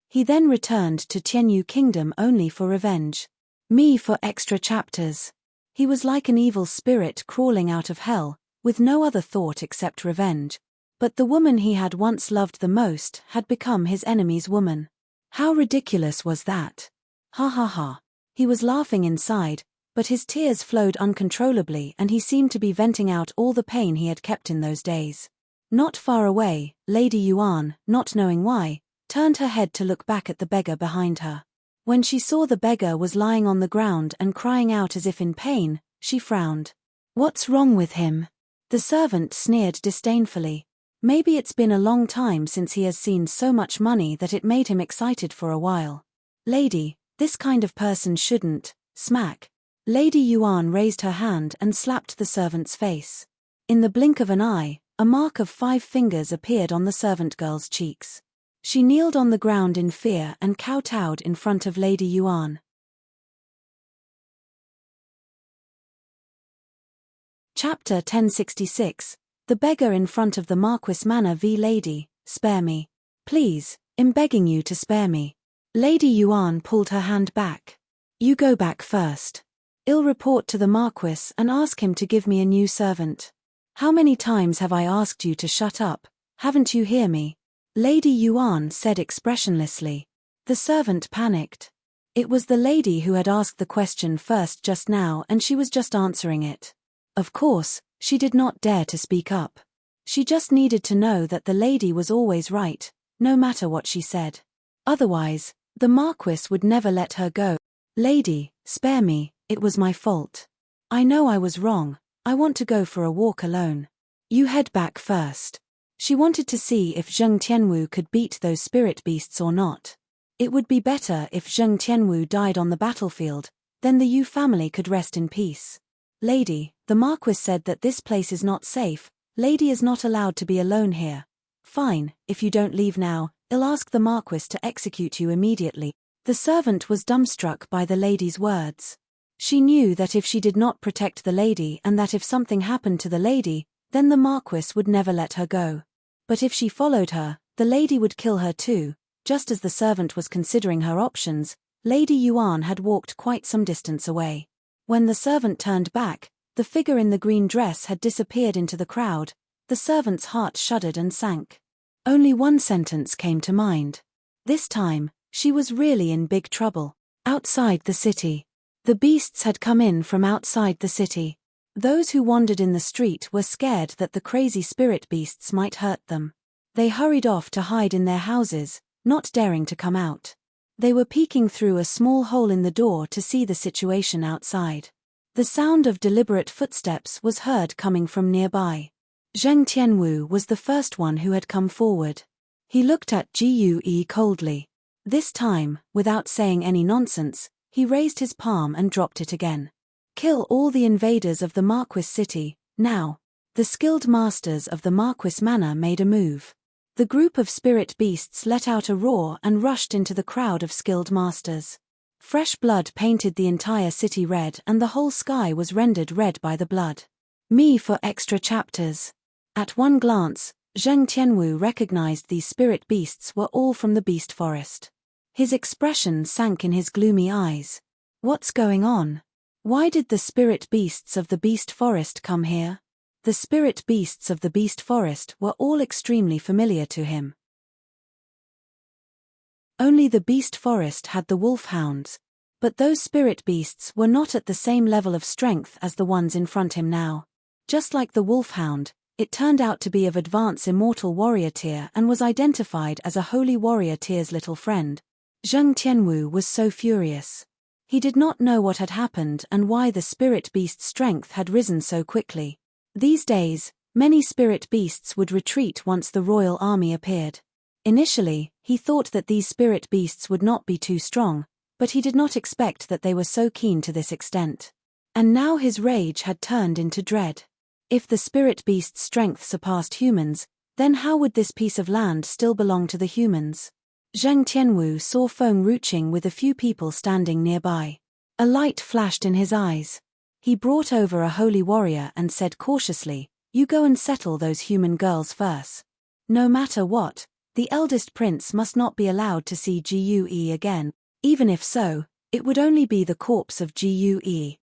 Speaker 1: He then returned to Tianyu Kingdom only for revenge. Me for extra chapters. He was like an evil spirit crawling out of hell, with no other thought except revenge. But the woman he had once loved the most had become his enemy's woman. How ridiculous was that? Ha ha ha. He was laughing inside, but his tears flowed uncontrollably and he seemed to be venting out all the pain he had kept in those days. Not far away, Lady Yuan, not knowing why, turned her head to look back at the beggar behind her. When she saw the beggar was lying on the ground and crying out as if in pain, she frowned. "What's wrong with him?" The servant sneered disdainfully. Maybe it's been a long time since he has seen so much money that it made him excited for a while. "Lady, this kind of person shouldn't." Smack. Lady Yuan raised her hand and slapped the servant's face. In the blink of an eye, a mark of 5 fingers appeared on the servant girl's cheeks. She kneeled on the ground in fear and kowtowed in front of Lady Yuan. Chapter 1066. The beggar in front of the Marquis Manor v. Lady, spare me. Please, I'm begging you to spare me. Lady Yuan pulled her hand back. You go back first. I'll report to the Marquis and ask him to give me a new servant. How many times have I asked you to shut up? Haven't you hear me? Lady Yuan said expressionlessly. The servant panicked. It was the lady who had asked the question first just now and she was just answering it. Of course, she did not dare to speak up. She just needed to know that the lady was always right, no matter what she said. Otherwise, the Marquis would never let her go. Lady, spare me, it was my fault. I know I was wrong, I want to go for a walk alone. You head back first. She wanted to see if Zheng Tianwu could beat those spirit beasts or not. It would be better if Zheng Tianwu died on the battlefield, then the Yu family could rest in peace. Lady, the Marquis said that this place is not safe, Lady is not allowed to be alone here. Fine, if you don't leave now, I'll ask the Marquis to execute you immediately." The servant was dumbstruck by the lady's words. She knew that if she did not protect the lady and that if something happened to the lady, then the Marquis would never let her go. But if she followed her, the lady would kill her too. Just as the servant was considering her options, Lady Yuan had walked quite some distance away. When the servant turned back, the figure in the green dress had disappeared into the crowd. The servant's heart shuddered and sank. Only one sentence came to mind. This time, she was really in big trouble. Outside the city. The beasts had come in from outside the city. Those who wandered in the street were scared that the crazy spirit beasts might hurt them. They hurried off to hide in their houses, not daring to come out. They were peeking through a small hole in the door to see the situation outside. The sound of deliberate footsteps was heard coming from nearby. Zheng Tianwu was the first one who had come forward. He looked at Gue coldly. This time, without saying any nonsense, he raised his palm and dropped it again. "Kill all the invaders of the Marquis city, now." The skilled masters of the Marquis manor made a move. The group of spirit beasts let out a roar and rushed into the crowd of skilled masters. Fresh blood painted the entire city red and the whole sky was rendered red by the blood. Me for extra chapters. At one glance, Zheng Tianwu recognized these spirit beasts were all from the beast forest. His expression sank in his gloomy eyes. What's going on? Why did the spirit beasts of the beast forest come here? The spirit beasts of the beast forest were all extremely familiar to him. Only the beast forest had the wolfhounds. But those spirit beasts were not at the same level of strength as the ones in front him now. Just like the wolfhound, it turned out to be of advanced immortal warrior tier and was identified as a holy warrior tier's little friend. Zheng Tianwu was so furious. He did not know what had happened and why the spirit beast's strength had risen so quickly. These days, many spirit beasts would retreat once the royal army appeared. Initially, he thought that these spirit beasts would not be too strong, but he did not expect that they were so keen to this extent. And now his rage had turned into dread. If the spirit beast's strength surpassed humans, then how would this piece of land still belong to the humans? Zheng Tianwu saw Feng Ruqing with a few people standing nearby. A light flashed in his eyes. He brought over a holy warrior and said cautiously, "You go and settle those human girls first. No matter what, the eldest prince must not be allowed to see Gue again. Even if so, it would only be the corpse of Gue."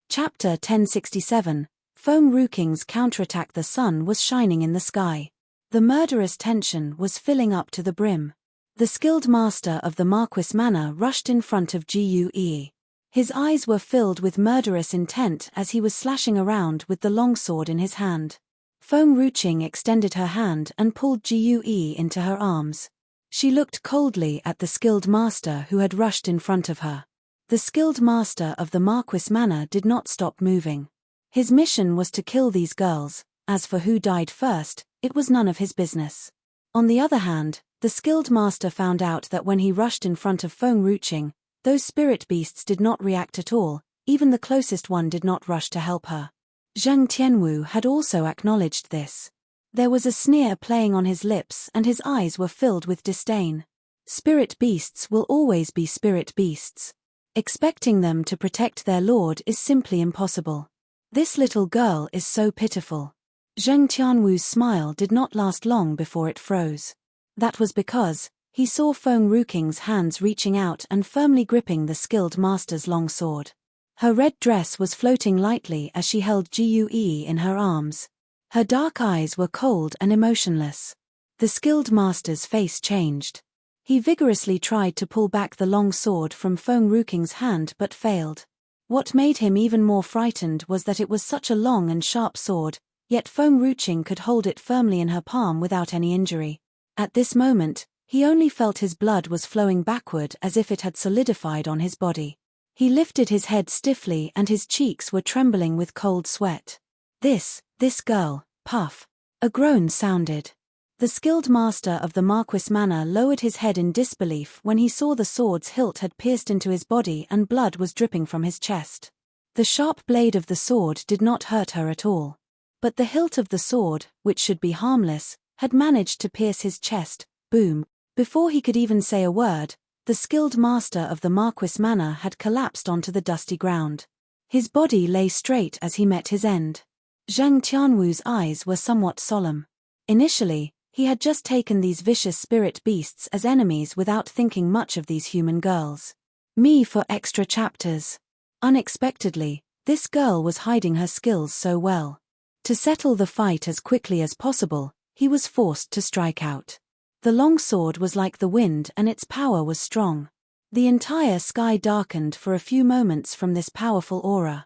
Speaker 1: Chapter 1067. Feng Ruqing's counterattack. The sun was shining in the sky. The murderous tension was filling up to the brim. The skilled master of the Marquis manor rushed in front of Gue. His eyes were filled with murderous intent as he was slashing around with the longsword in his hand. Feng Ruqing extended her hand and pulled Gue into her arms. She looked coldly at the skilled master who had rushed in front of her. The skilled master of the Marquis manor did not stop moving. His mission was to kill these girls. As for who died first, it was none of his business. On the other hand, the skilled master found out that when he rushed in front of Feng Ruqing, those spirit beasts did not react at all, even the closest one did not rush to help her. Zheng Tianwu had also acknowledged this. There was a sneer playing on his lips and his eyes were filled with disdain. Spirit beasts will always be spirit beasts. Expecting them to protect their lord is simply impossible. This little girl is so pitiful. Zheng Tianwu's smile did not last long before it froze. That was because he saw Feng Ruqing's hands reaching out and firmly gripping the skilled master's long sword. Her red dress was floating lightly as she held Gue in her arms. Her dark eyes were cold and emotionless. The skilled master's face changed. He vigorously tried to pull back the long sword from Feng Ruqing's hand but failed. What made him even more frightened was that it was such a long and sharp sword, yet Feng Ruqing could hold it firmly in her palm without any injury. At this moment, he only felt his blood was flowing backward as if it had solidified on his body. He lifted his head stiffly and his cheeks were trembling with cold sweat. This girl, puff. A groan sounded. The skilled master of the Marquis manor lowered his head in disbelief when he saw the sword's hilt had pierced into his body and blood was dripping from his chest. The sharp blade of the sword did not hurt her at all. But the hilt of the sword, which should be harmless, had managed to pierce his chest. Boom! Before he could even say a word, the skilled master of the Marquis Manor had collapsed onto the dusty ground. His body lay straight as he met his end. Zheng Tianwu's eyes were somewhat solemn. Initially, he had just taken these vicious spirit beasts as enemies without thinking much of these human girls. Me for extra chapters. Unexpectedly, this girl was hiding her skills so well. To settle the fight as quickly as possible, he was forced to strike out. The long sword was like the wind and its power was strong. The entire sky darkened for a few moments from this powerful aura.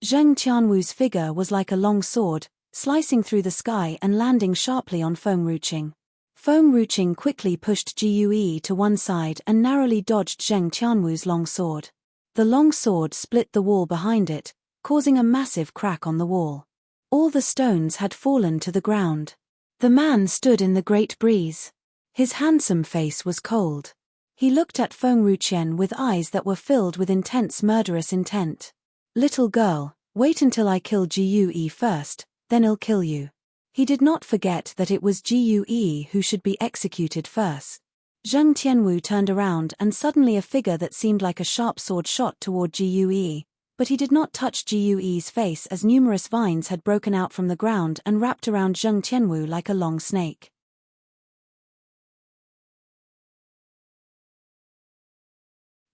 Speaker 1: Zheng Tianwu's figure was like a long sword, slicing through the sky and landing sharply on Feng Ruqing. Feng Ruqing quickly pushed Gui to one side and narrowly dodged Zheng Tianwu's long sword. The long sword split the wall behind it, causing a massive crack on the wall. All the stones had fallen to the ground. The man stood in the great breeze. His handsome face was cold. He looked at Feng Ruqian with eyes that were filled with intense murderous intent. "Little girl, wait until I kill Gui first, then I'll kill you." He did not forget that it was Gui who should be executed first. Zheng Tianwu turned around and suddenly a figure that seemed like a sharp sword shot toward Gui, but he did not touch Gui's face as numerous vines had broken out from the ground and wrapped around Zheng Tianwu like a long snake.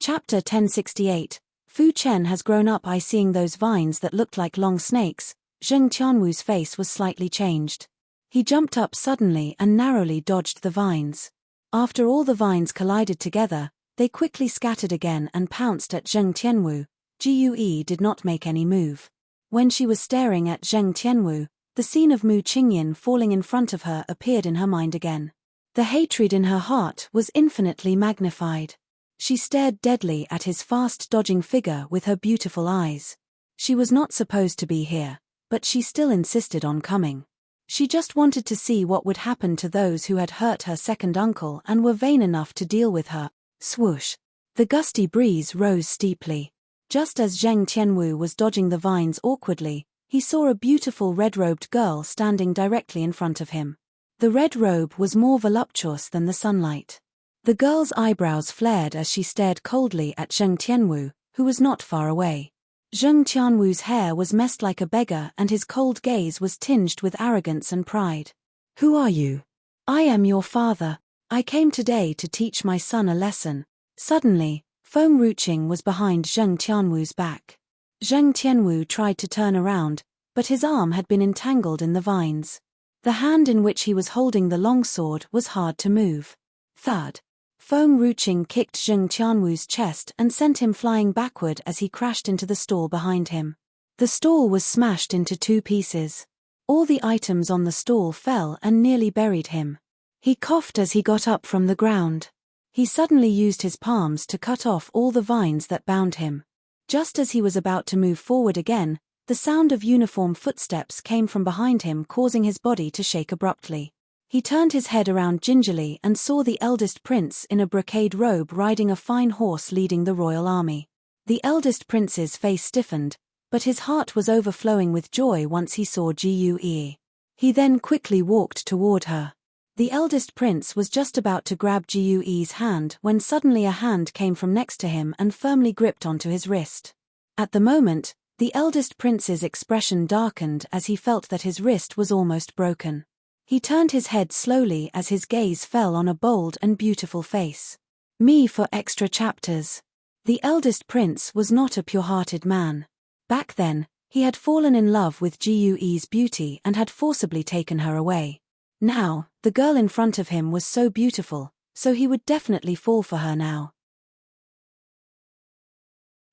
Speaker 1: Chapter 1068. Fu Chen has grown up. Seeing those vines that looked like long snakes, Zheng Tianwu's face was slightly changed. He jumped up suddenly and narrowly dodged the vines. After all the vines collided together, they quickly scattered again and pounced at Zheng Tianwu. Gui did not make any move. When she was staring at Zheng Tianwu, the scene of Mu Qingyan falling in front of her appeared in her mind again. The hatred in her heart was infinitely magnified. She stared deadly at his fast-dodging figure with her beautiful eyes. She was not supposed to be here, but she still insisted on coming. She just wanted to see what would happen to those who had hurt her second uncle and were vain enough to deal with her. Swoosh! The gusty breeze rose steeply. Just as Zheng Tianwu was dodging the vines awkwardly, he saw a beautiful red-robed girl standing directly in front of him. The red robe was more voluptuous than the sunlight. The girl's eyebrows flared as she stared coldly at Zheng Tianwu, who was not far away. Zheng Tianwu's hair was messed like a beggar and his cold gaze was tinged with arrogance and pride. "Who are you?" "I am your father. I came today to teach my son a lesson." Suddenly, Feng Ruqing was behind Zheng Tianwu's back. Zheng Tianwu tried to turn around, but his arm had been entangled in the vines. The hand in which he was holding the long sword was hard to move. Thud! Feng Ruqing kicked Zheng Tianwu's chest and sent him flying backward as he crashed into the stall behind him. The stall was smashed into two pieces. All the items on the stall fell and nearly buried him. He coughed as he got up from the ground. He suddenly used his palms to cut off all the vines that bound him. Just as he was about to move forward again, the sound of uniform footsteps came from behind him, causing his body to shake abruptly. He turned his head around gingerly and saw the eldest prince in a brocade robe riding a fine horse leading the royal army. The eldest prince's face stiffened, but his heart was overflowing with joy once he saw Gui. He then quickly walked toward her. The eldest prince was just about to grab Gui's hand when suddenly a hand came from next to him and firmly gripped onto his wrist. At the moment, the eldest prince's expression darkened as he felt that his wrist was almost broken. He turned his head slowly as his gaze fell on a bold and beautiful face. Me for extra chapters. The eldest prince was not a pure-hearted man. Back then, he had fallen in love with Gui's beauty and had forcibly taken her away. Now, the girl in front of him was so beautiful, so he would definitely fall for her now.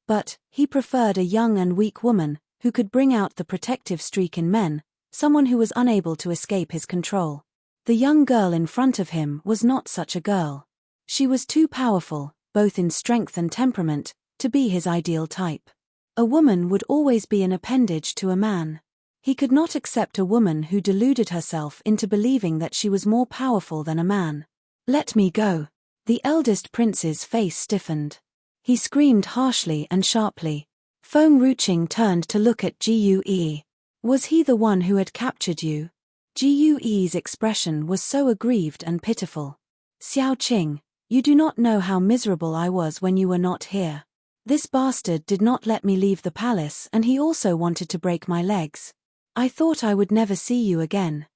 Speaker 1: But, he preferred a young and weak woman, who could bring out the protective streak in men, someone who was unable to escape his control. The young girl in front of him was not such a girl. She was too powerful, both in strength and temperament, to be his ideal type. A woman would always be an appendage to a man. He could not accept a woman who deluded herself into believing that she was more powerful than a man. "Let me go." The eldest prince's face stiffened. He screamed harshly and sharply. Feng Ruqing turned to look at Gue. Was he the one who had captured you? Gue's expression was so aggrieved and pitiful. Xiao Qing, you do not know how miserable I was when you were not here. This bastard did not let me leave the palace, and he also wanted to break my legs. I thought I would never see you again.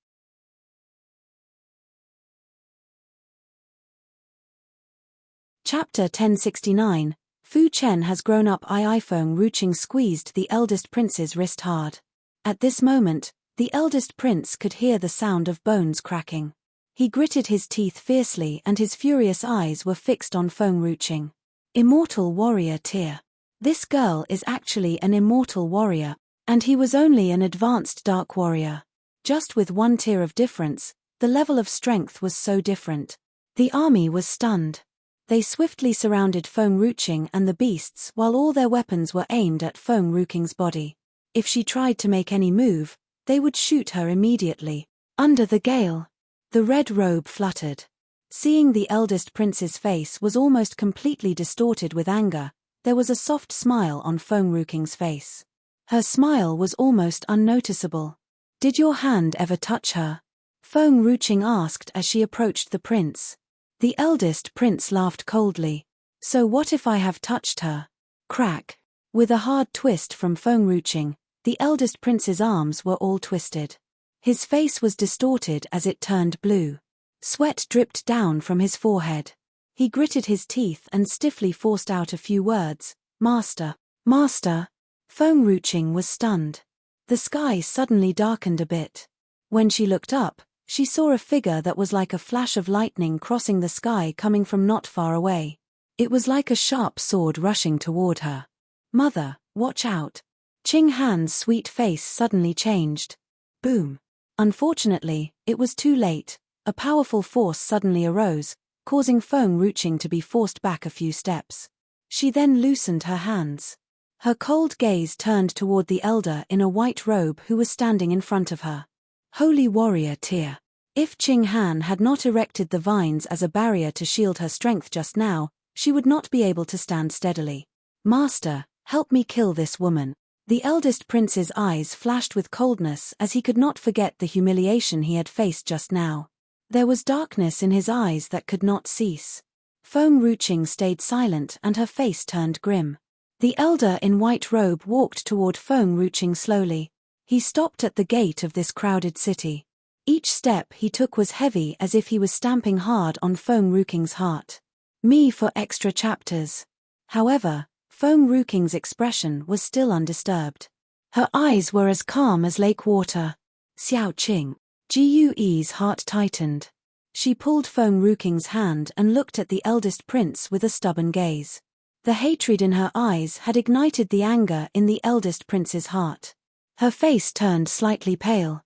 Speaker 1: Chapter 1069. Fu Chen has grown up. Feng Ruqing squeezed the eldest prince's wrist hard. At this moment, the eldest prince could hear the sound of bones cracking. He gritted his teeth fiercely and his furious eyes were fixed on Feng Ruqing. Immortal warrior tier. This girl is actually an immortal warrior, and he was only an advanced dark warrior. Just with 1 tier of difference, the level of strength was so different. The army was stunned. They swiftly surrounded Feng Ruqing and the beasts while all their weapons were aimed at Feng Ruqing's body. If she tried to make any move, they would shoot her immediately. Under the gale, the red robe fluttered. Seeing the eldest prince's face was almost completely distorted with anger, there was a soft smile on Feng Ruqing's face. Her smile was almost unnoticeable. Did your hand ever touch her? Feng Ruqing asked as she approached the prince. The eldest prince laughed coldly. So what if I have touched her? Crack. With a hard twist from Feng Ruqing, the eldest prince's arms were all twisted. His face was distorted as it turned blue. Sweat dripped down from his forehead. He gritted his teeth and stiffly forced out a few words. Master. Master. Feng Ruqing was stunned. The sky suddenly darkened a bit. When she looked up, she saw a figure that was like a flash of lightning crossing the sky coming from not far away. It was like a sharp sword rushing toward her. Mother, watch out. Qing Han's sweet face suddenly changed. Boom. Unfortunately, it was too late. A powerful force suddenly arose, causing Feng Ruqing to be forced back a few steps. She then loosened her hands. Her cold gaze turned toward the elder in a white robe who was standing in front of her. Holy warrior tier. If Qing Han had not erected the vines as a barrier to shield her strength just now, she would not be able to stand steadily. Master, help me kill this woman. The eldest prince's eyes flashed with coldness as he could not forget the humiliation he had faced just now. There was darkness in his eyes that could not cease. Feng Ruqing stayed silent and her face turned grim. The elder in white robe walked toward Feng Ruqing slowly. He stopped at the gate of this crowded city. Each step he took was heavy as if he was stamping hard on Feng Ruqing's heart. Me for extra chapters. However, Feng Ruqing's expression was still undisturbed. Her eyes were as calm as lake water. Xiao Qing. Gue's heart tightened. She pulled Feng Ruqing's hand and looked at the eldest prince with a stubborn gaze. The hatred in her eyes had ignited the anger in the eldest prince's heart. Her face turned slightly pale.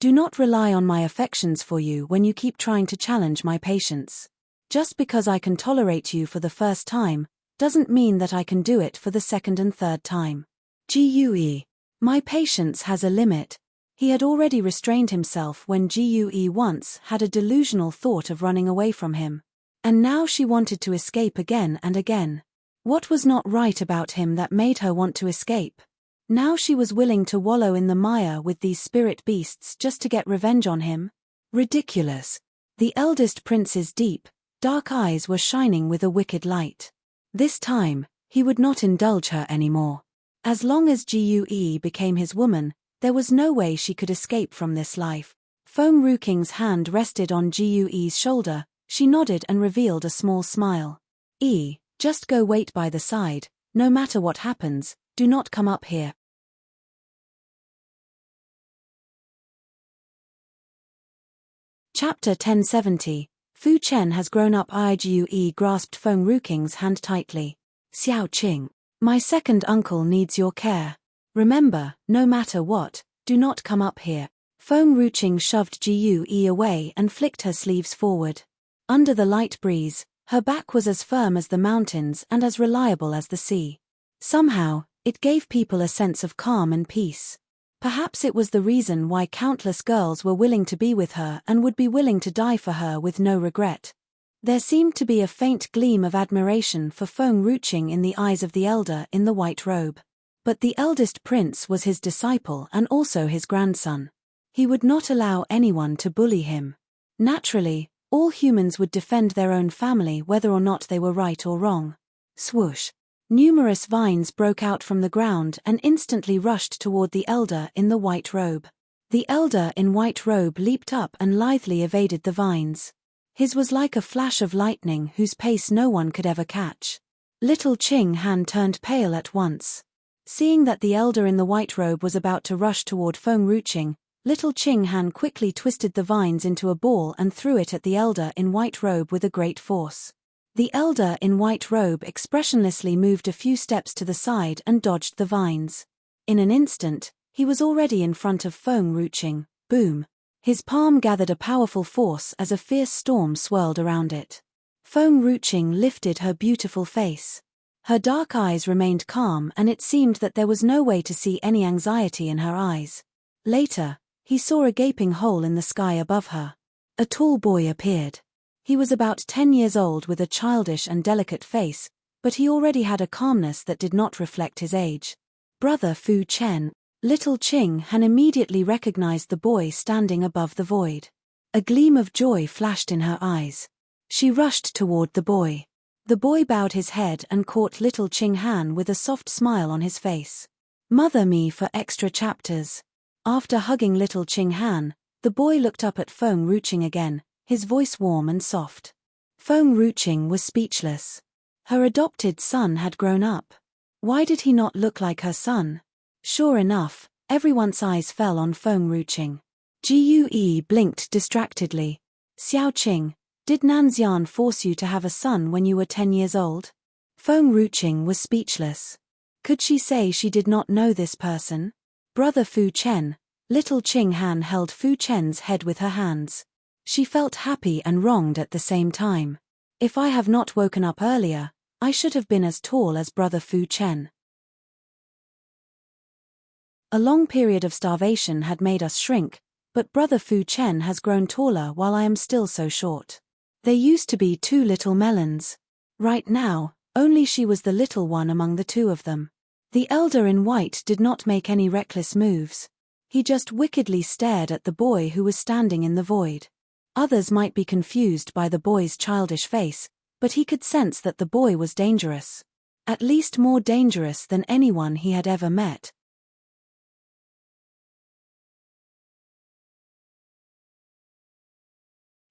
Speaker 1: Do not rely on my affections for you when you keep trying to challenge my patience. Just because I can tolerate you for the first time, doesn't mean that I can do it for the second and third time. Gue. My patience has a limit. He had already restrained himself when Gue once had a delusional thought of running away from him. And now she wanted to escape again and again. What was not right about him that made her want to escape? Now she was willing to wallow in the mire with these spirit beasts just to get revenge on him? Ridiculous. The eldest prince's deep, dark eyes were shining with a wicked light. This time, he would not indulge her anymore. As long as Gue became his woman, there was no way she could escape from this life. Feng Ruqing's hand rested on Gue's shoulder. She nodded and revealed a small smile. Just go wait by the side, no matter what happens, do not come up here. Chapter 1070. Fu Chen has grown up. Gue grasped Feng Ruqing's hand tightly. Xiao Qing. My second uncle needs your care. Remember, no matter what, do not come up here. Feng Ruqing shoved Gue away and flicked her sleeves forward. Under the light breeze, her back was as firm as the mountains and as reliable as the sea. Somehow, it gave people a sense of calm and peace. Perhaps it was the reason why countless girls were willing to be with her and would be willing to die for her with no regret. There seemed to be a faint gleam of admiration for Feng Ruqing in the eyes of the elder in the white robe. But the eldest prince was his disciple and also his grandson. He would not allow anyone to bully him. Naturally, all humans would defend their own family whether or not they were right or wrong. Swoosh! Numerous vines broke out from the ground and instantly rushed toward the elder in the white robe. The elder in white robe leaped up and lithely evaded the vines. His was like a flash of lightning whose pace no one could ever catch. Little Qing Han turned pale at once. Seeing that the elder in the white robe was about to rush toward Feng Ruqing, Little Qing Han quickly twisted the vines into a ball and threw it at the elder in white robe with a great force. The elder in white robe expressionlessly moved a few steps to the side and dodged the vines. In an instant, he was already in front of Feng Ruqing. Boom! His palm gathered a powerful force as a fierce storm swirled around it. Feng Ruqing lifted her beautiful face. Her dark eyes remained calm and it seemed that there was no way to see any anxiety in her eyes. Later, he saw a gaping hole in the sky above her. A tall boy appeared. He was about 10 years old with a childish and delicate face, but he already had a calmness that did not reflect his age. Brother Fu Chen. Little Qing Han immediately recognized the boy standing above the void. A gleam of joy flashed in her eyes. She rushed toward the boy. The boy bowed his head and caught Little Qing Han with a soft smile on his face. Mother me for extra chapters. After hugging Little Qing Han, the boy looked up at Feng Ruqing again, his voice warm and soft. Feng Ruqing was speechless. Her adopted son had grown up. Why did he not look like her son? Sure enough, everyone's eyes fell on Feng Ruqing. Gue blinked distractedly. Xiao Qing, did Nanxian force you to have a son when you were 10 years old? Feng Ruqing was speechless. Could she say she did not know this person? Brother Fu Chen. Little Qing Han held Fu Chen's head with her hands. She felt happy and wronged at the same time. If I have not woken up earlier, I should have been as tall as Brother Fu Chen. A long period of starvation had made us shrink, but Brother Fu Chen has grown taller while I am still so short. There used to be 2 little melons. Right now, only she was the little one among the 2 of them. The elder in white did not make any reckless moves. He just wickedly stared at the boy who was standing in the void. Others might be confused by the boy's childish face, but he could sense that the boy was dangerous. At least more dangerous than anyone he had ever met.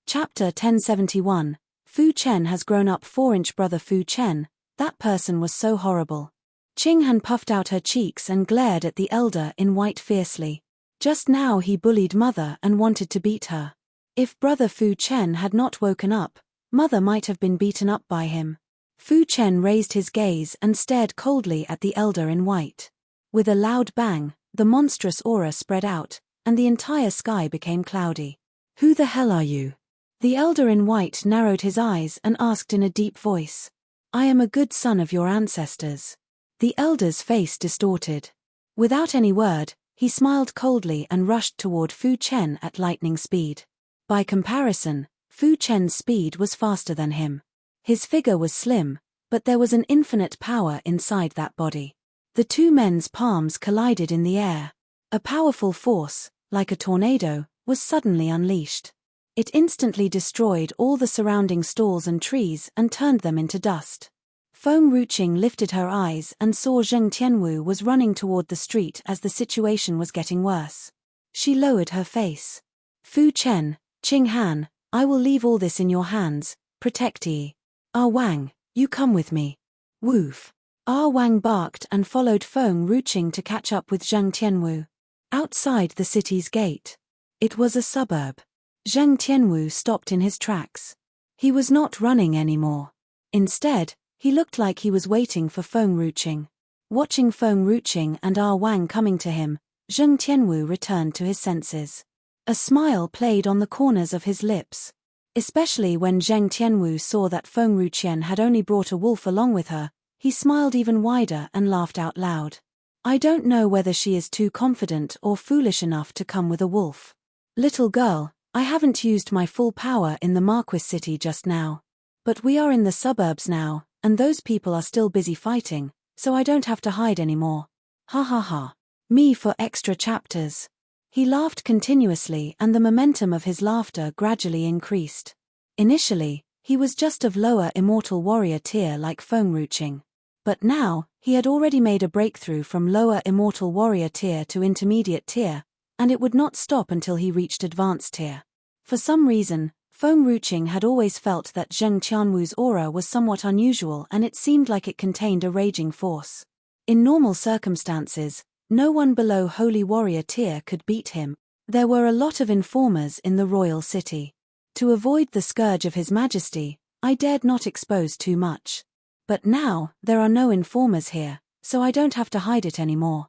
Speaker 1: Chapter 1071. Fu Chen has grown up. 4-inch Brother Fu Chen, that person was so horrible. Qing Han puffed out her cheeks and glared at the elder in white fiercely. Just now he bullied Mother and wanted to beat her. If Brother Fu Chen had not woken up, Mother might have been beaten up by him. Fu Chen raised his gaze and stared coldly at the elder in white. With a loud bang, the monstrous aura spread out, and the entire sky became cloudy. Who the hell are you? The elder in white narrowed his eyes and asked in a deep voice. I am a good son of your ancestors. The elder's face distorted. Without any word, he smiled coldly and rushed toward Fu Chen at lightning speed. By comparison, Fu Chen's speed was faster than him. His figure was slim, but there was an infinite power inside that body. The 2 men's palms collided in the air. A powerful force, like a tornado, was suddenly unleashed. It instantly destroyed all the surrounding stalls and trees and turned them into dust. Feng Ruqing lifted her eyes and saw Zheng Tianwu was running toward the street as the situation was getting worse. She lowered her face. Fu Chen, Qing Han, I will leave all this in your hands, protect Yi. Ah Wang, you come with me. Woof. Ah Wang barked and followed Feng Ruqing to catch up with Zheng Tianwu. Outside the city's gate. It was a suburb. Zheng Tianwu stopped in his tracks. He was not running anymore. Instead, he looked like he was waiting for Feng Ruqing. Watching Feng Ruqing and Ah Wang coming to him, Zheng Tianwu returned to his senses. A smile played on the corners of his lips. Especially when Zheng Tianwu saw that Feng Ruqing had only brought a wolf along with her, he smiled even wider and laughed out loud. I don't know whether she is too confident or foolish enough to come with a wolf. Little girl, I haven't used my full power in the Marquis city just now. But we are in the suburbs now, and those people are still busy fighting, so I don't have to hide anymore. Ha ha ha. Me for extra chapters. He laughed continuously, and the momentum of his laughter gradually increased. Initially, he was just of lower immortal warrior tier like Feng. But now, he had already made a breakthrough from lower immortal warrior tier to intermediate tier, and it would not stop until he reached advanced tier. For some reason, Feng had always felt that Zheng Tianwu's aura was somewhat unusual, and it seemed like it contained a raging force. In normal circumstances, no one below holy warrior tier could beat him. There were a lot of informers in the royal city. To avoid the scourge of His Majesty, I dared not expose too much. But now, there are no informers here, so I don't have to hide it anymore.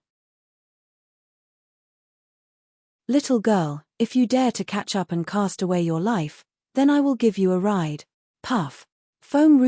Speaker 1: Little girl, if you dare to catch up and cast away your life, then I will give you a ride. Puff. Feng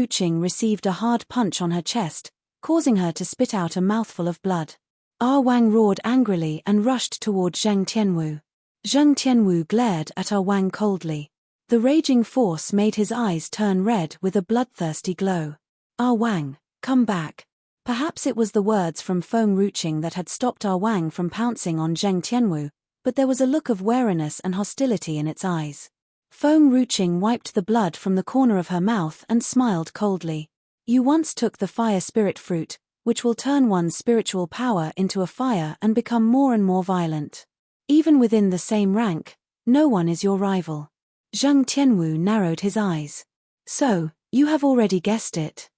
Speaker 1: received a hard punch on her chest, causing her to spit out a mouthful of blood. Wang roared angrily and rushed toward Zheng Tianwu. Zheng Tianwu glared at Wang coldly. The raging force made his eyes turn red with a bloodthirsty glow. Wang, come back. Perhaps it was the words from Feng that had stopped Wang from pouncing on Zheng Tianwu, but there was a look of wariness and hostility in its eyes. Feng wiped the blood from the corner of her mouth and smiled coldly. You once took the fire spirit fruit, which will turn one's spiritual power into a fire and become more and more violent. Even within the same rank, no one is your rival. Zheng Tianwu narrowed his eyes. So, you have already guessed it.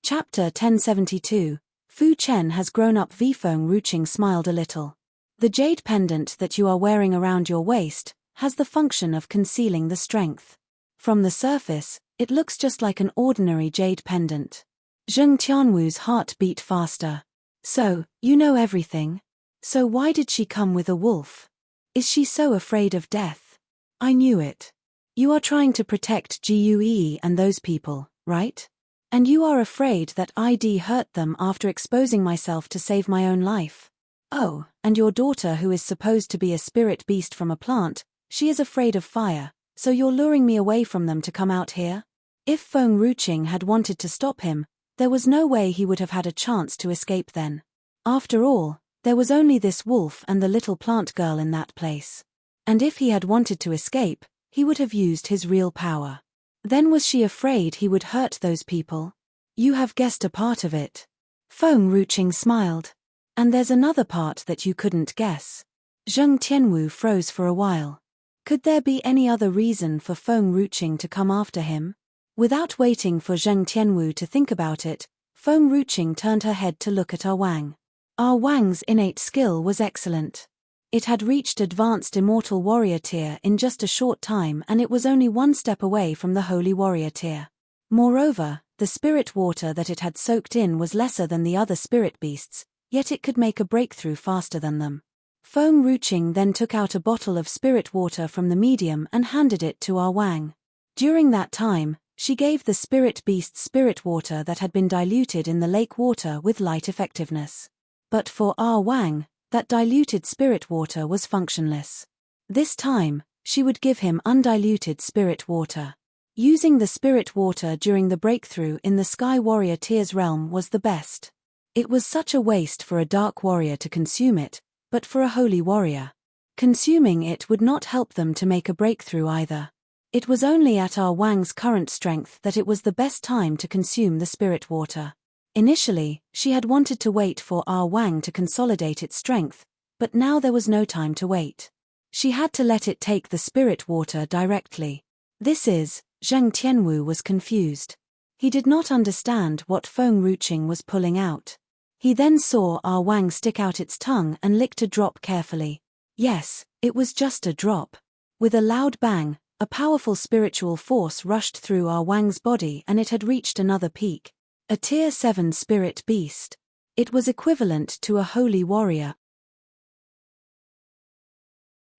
Speaker 1: Chapter 1072. Fu Chen has grown up. Feng smiled a little. The jade pendant that you are wearing around your waist has the function of concealing the strength. From the surface, it looks just like an ordinary jade pendant. Zheng Tianwu's heart beat faster. So, you know everything? So why did she come with a wolf? Is she so afraid of death? I knew it. You are trying to protect Gue and those people, right? And you are afraid that I'd hurt them after exposing myself to save my own life. Oh, and your daughter, who is supposed to be a spirit beast from a plant, she is afraid of fire, so you're luring me away from them to come out here? If Feng had wanted to stop him, there was no way he would have had a chance to escape then. After all, there was only this wolf and the little plant girl in that place. And if he had wanted to escape, he would have used his real power. Then was she afraid he would hurt those people? You have guessed a part of it. Feng smiled. And there's another part that you couldn't guess. Zheng Tianwu froze for a while. Could there be any other reason for Feng to come after him? Without waiting for Zheng Tianwu to think about it, Feng turned her head to look at Wang. Wang's innate skill was excellent. It had reached advanced immortal warrior tier in just a short time, and it was only one step away from the holy warrior tier. Moreover, the spirit water that it had soaked in was lesser than the other spirit beasts, yet it could make a breakthrough faster than them. Feng then took out a bottle of spirit water from the medium and handed it to Wang. During that time, she gave the spirit beast spirit water that had been diluted in the lake water with light effectiveness. But for Wang, that diluted spirit water was functionless. This time, she would give him undiluted spirit water. Using the spirit water during the breakthrough in the Sky Warrior Tier's realm was the best. It was such a waste for a dark warrior to consume it, but for a holy warrior, consuming it would not help them to make a breakthrough either. It was only at Wang's current strength that it was the best time to consume the spirit water. Initially, she had wanted to wait for Wang to consolidate its strength, but now there was no time to wait. She had to let it take the spirit water directly. Zheng Tianwu was confused. He did not understand what Feng was pulling out. He then saw Wang stick out its tongue and licked a drop carefully. Yes, it was just a drop. With a loud bang, a powerful spiritual force rushed through Wang's body, and it had reached another peak. A Tier 7 spirit beast. It was equivalent to a holy warrior.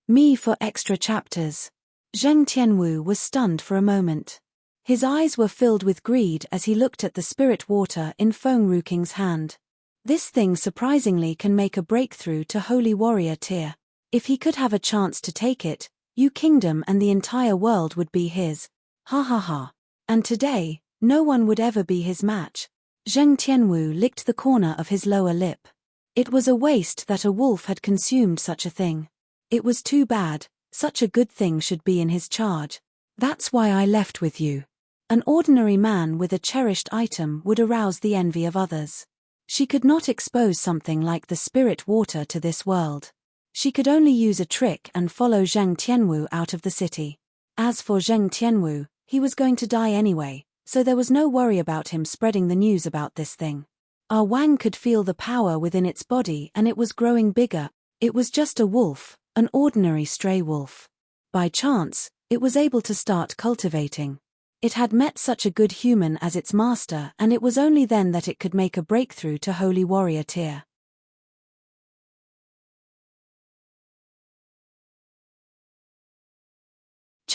Speaker 1: Me for extra chapters. Zheng Tianwu was stunned for a moment. His eyes were filled with greed as he looked at the spirit water in Feng hand. This thing surprisingly can make a breakthrough to holy warrior tier. If he could have a chance to take it, Yu Kingdom and the entire world would be his. Ha ha ha. And today, no one would ever be his match. Zheng Tianwu licked the corner of his lower lip. It was a waste that a wolf had consumed such a thing. It was too bad, such a good thing should be in his charge. That's why I left with you. An ordinary man with a cherished item would arouse the envy of others. She could not expose something like the spirit water to this world. She could only use a trick and follow Zheng Tianwu out of the city. As for Zheng Tianwu, he was going to die anyway, so there was no worry about him spreading the news about this thing. Ah Wang could feel the power within its body and it was growing bigger. It was just a wolf, an ordinary stray wolf. By chance, it was able to start cultivating. It had met such a good human as its master and it was only then that it could make a breakthrough to Holy Warrior tier.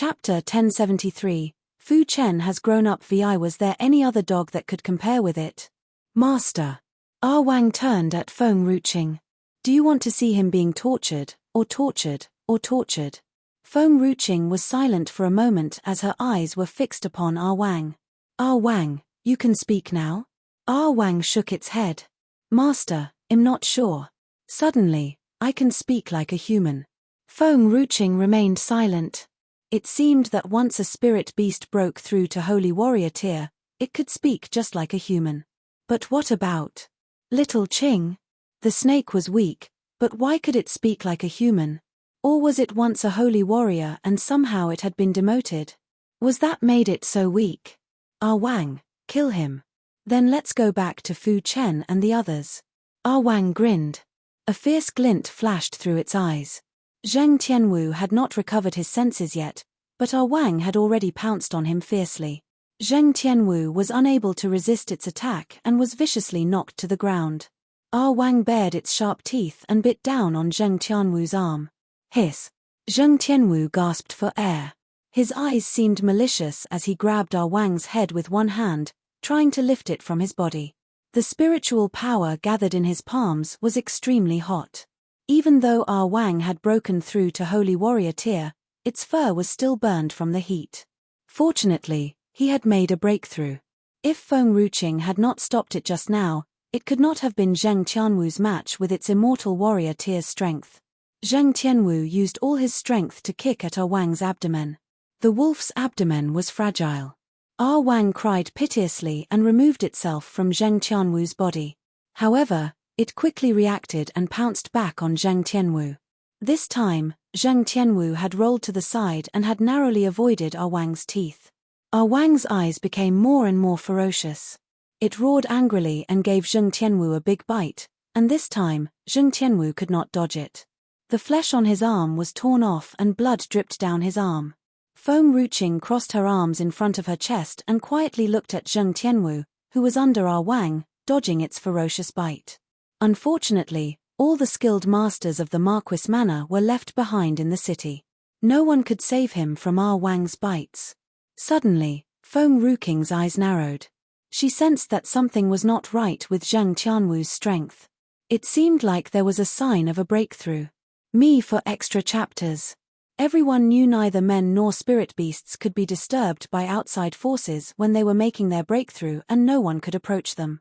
Speaker 1: Chapter 1073. Fu Chen has grown up. Was there any other dog that could compare with it? Master. Ah Wang turned at Feng Ruqing. Do you want to see him being tortured, or tortured, or tortured? Feng Ruqing was silent for a moment as her eyes were fixed upon Ah Wang. Ah Wang, you can speak now? Ah Wang shook its head. Master, I'm not sure. Suddenly, I can speak like a human. Feng Ruqing remained silent. It seemed that once a spirit beast broke through to Holy Warrior tier, it could speak just like a human. But what about Little Qing? The snake was weak, but why could it speak like a human? Or was it once a holy warrior and somehow it had been demoted? Was that made it so weak? Ah Wang, kill him. Then let's go back to Fu Chen and the others. Ah Wang grinned. A fierce glint flashed through its eyes. Zheng Tianwu had not recovered his senses yet, but Ah Wang had already pounced on him fiercely. Zheng Tianwu was unable to resist its attack and was viciously knocked to the ground. Ah Wang bared its sharp teeth and bit down on Zheng Tianwu's arm. Hiss! Zheng Tianwu gasped for air. His eyes seemed malicious as he grabbed Ah Wang's head with one hand, trying to lift it from his body. The spiritual power gathered in his palms was extremely hot. Even though Ah Wang had broken through to Holy Warrior tier, its fur was still burned from the heat. Fortunately, he had made a breakthrough. If Feng Ruqing had not stopped it just now, it could not have been Zheng Tianwu's match with its immortal warrior tier's strength. Zheng Tianwu used all his strength to kick at Ah Wang's abdomen. The wolf's abdomen was fragile. Ah Wang cried piteously and removed itself from Zheng Tianwu's body. However, it quickly reacted and pounced back on Zheng Tianwu. This time, Zheng Tianwu had rolled to the side and had narrowly avoided Ah Wang's teeth. Ah Wang's eyes became more and more ferocious. It roared angrily and gave Zheng Tianwu a big bite, and this time, Zheng Tianwu could not dodge it. The flesh on his arm was torn off and blood dripped down his arm. Feng Ruqing crossed her arms in front of her chest and quietly looked at Zheng Tianwu, who was under Ah Wang, dodging its ferocious bite. Unfortunately, all the skilled masters of the Marquis Manor were left behind in the city. No one could save him from Ah Wang's bites. Suddenly, Feng Ruqing's eyes narrowed. She sensed that something was not right with Zheng Tianwu's strength. It seemed like there was a sign of a breakthrough. Me for extra chapters. Everyone knew neither men nor spirit beasts could be disturbed by outside forces when they were making their breakthrough and no one could approach them.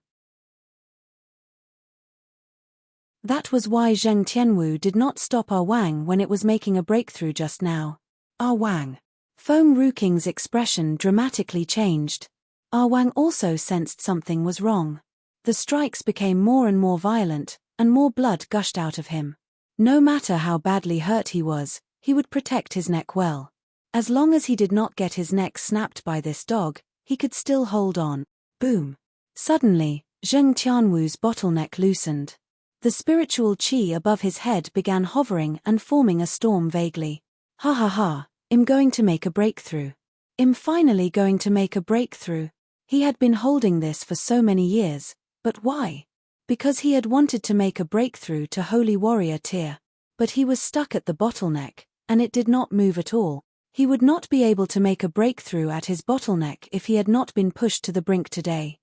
Speaker 1: That was why Zheng Tianwu did not stop Ah Wang when it was making a breakthrough just now. Ah Wang. Feng Ruqing's expression dramatically changed. Ah Wang also sensed something was wrong. The strikes became more and more violent, and more blood gushed out of him. No matter how badly hurt he would protect his neck well. As long as he did not get his neck snapped by this dog, he could still hold on. Boom! Suddenly, Zheng Tianwu's bottleneck loosened. The spiritual qi above his head began hovering and forming a storm vaguely. Ha ha ha, I'm going to make a breakthrough. I'm finally going to make a breakthrough. He had been holding this for so many years, but why? Because he had wanted to make a breakthrough to Holy Warrior tier. But he was stuck at the bottleneck, and it did not move at all. He would not be able to make a breakthrough at his bottleneck if he had not been pushed to the brink today.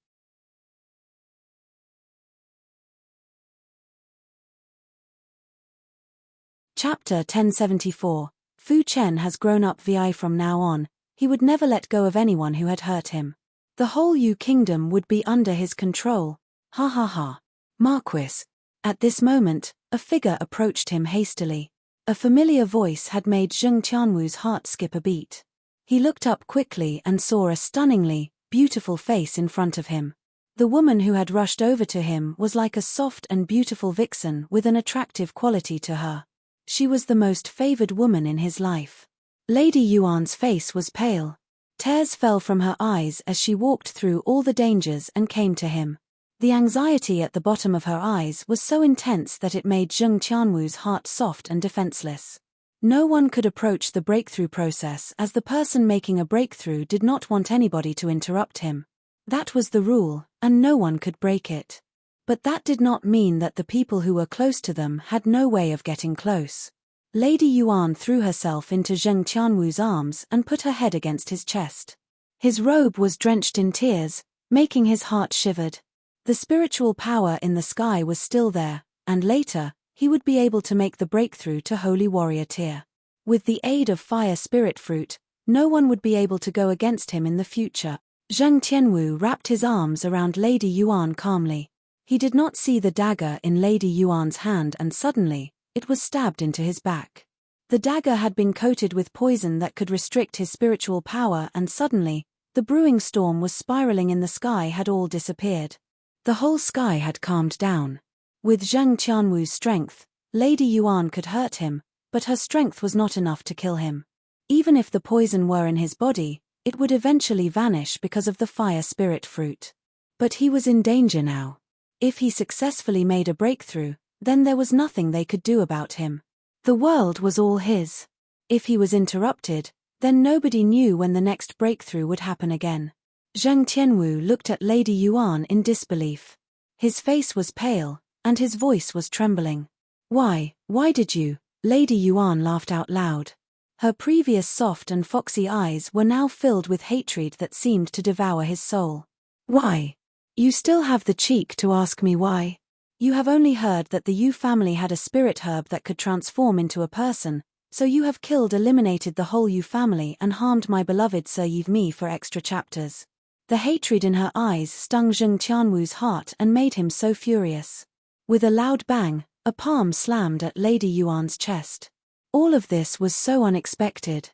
Speaker 1: Chapter 1074. Fu Chen has grown up. From now on, he would never let go of anyone who had hurt him. The whole Yu kingdom would be under his control. Ha ha ha. Marquis. At this moment, a figure approached him hastily. A familiar voice had made Zheng Qianwu's heart skip a beat. He looked up quickly and saw a stunningly beautiful face in front of him. The woman who had rushed over to him was like a soft and beautiful vixen with an attractive quality to her. She was the most favored woman in his life. Lady Yuan's face was pale. Tears fell from her eyes as she walked through all the dangers and came to him. The anxiety at the bottom of her eyes was so intense that it made Zheng Qianwu's heart soft and defenseless. No one could approach the breakthrough process as the person making a breakthrough did not want anybody to interrupt him. That was the rule, and no one could break it. But that did not mean that the people who were close to them had no way of getting close. Lady Yuan threw herself into Zheng Qianwu's arms and put her head against his chest. His robe was drenched in tears, making his heart shivered. The spiritual power in the sky was still there, and later, he would be able to make the breakthrough to Holy Warrior tier. With the aid of Fire Spirit Fruit, no one would be able to go against him in the future. Zheng Qianwu wrapped his arms around Lady Yuan calmly. He did not see the dagger in Lady Yuan's hand and suddenly, it was stabbed into his back. The dagger had been coated with poison that could restrict his spiritual power and suddenly, the brewing storm was spiraling in the sky had all disappeared. The whole sky had calmed down. With Zheng Qianwu's strength, Lady Yuan could hurt him, but her strength was not enough to kill him. Even if the poison were in his body, it would eventually vanish because of the Fire Spirit Fruit. But he was in danger now. If he successfully made a breakthrough, then there was nothing they could do about him. The world was all his. If he was interrupted, then nobody knew when the next breakthrough would happen again. Zheng Qianwu looked at Lady Yuan in disbelief. His face was pale, and his voice was trembling. Why did you?" Lady Yuan laughed out loud. Her previous soft and foxy eyes were now filled with hatred that seemed to devour his soul. "Why? You still have the cheek to ask me why? You have only heard that the Yu family had a spirit herb that could transform into a person, so you have eliminated the whole Yu family and harmed my beloved Sir Yi for extra chapters." The hatred in her eyes stung Zheng Qianwu's heart and made him so furious. With a loud bang, a palm slammed at Lady Yuan's chest. All of this was so unexpected.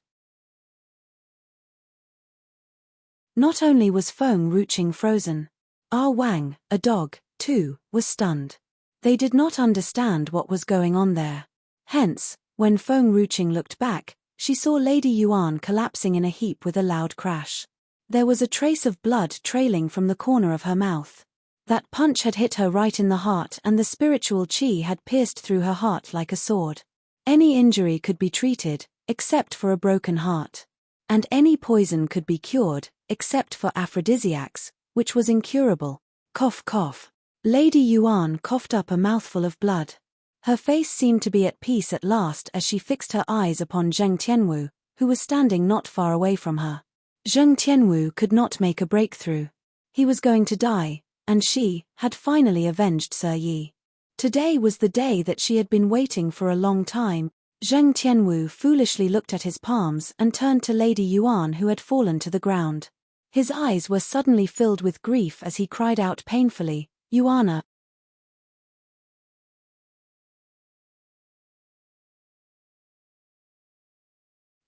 Speaker 1: Not only was Feng Ruqing frozen, Wang, a dog, too, was stunned. They did not understand what was going on there. Hence, when Feng Ruqing looked back, she saw Lady Yuan collapsing in a heap with a loud crash. There was a trace of blood trailing from the corner of her mouth. That punch had hit her right in the heart and the spiritual qi had pierced through her heart like a sword. Any injury could be treated, except for a broken heart. And any poison could be cured, except for aphrodisiacs, which was incurable. Cough cough. Lady Yuan coughed up a mouthful of blood. Her face seemed to be at peace at last as she fixed her eyes upon Zheng Qianwu, who was standing not far away from her. Zheng Qianwu could not make a breakthrough. He was going to die, and she had finally avenged Sir Yi. Today was the day that she had been waiting for a long time. Zheng Qianwu foolishly looked at his palms and turned to Lady Yuan who had fallen to the ground. His eyes were suddenly filled with grief as he cried out painfully, "Yuana."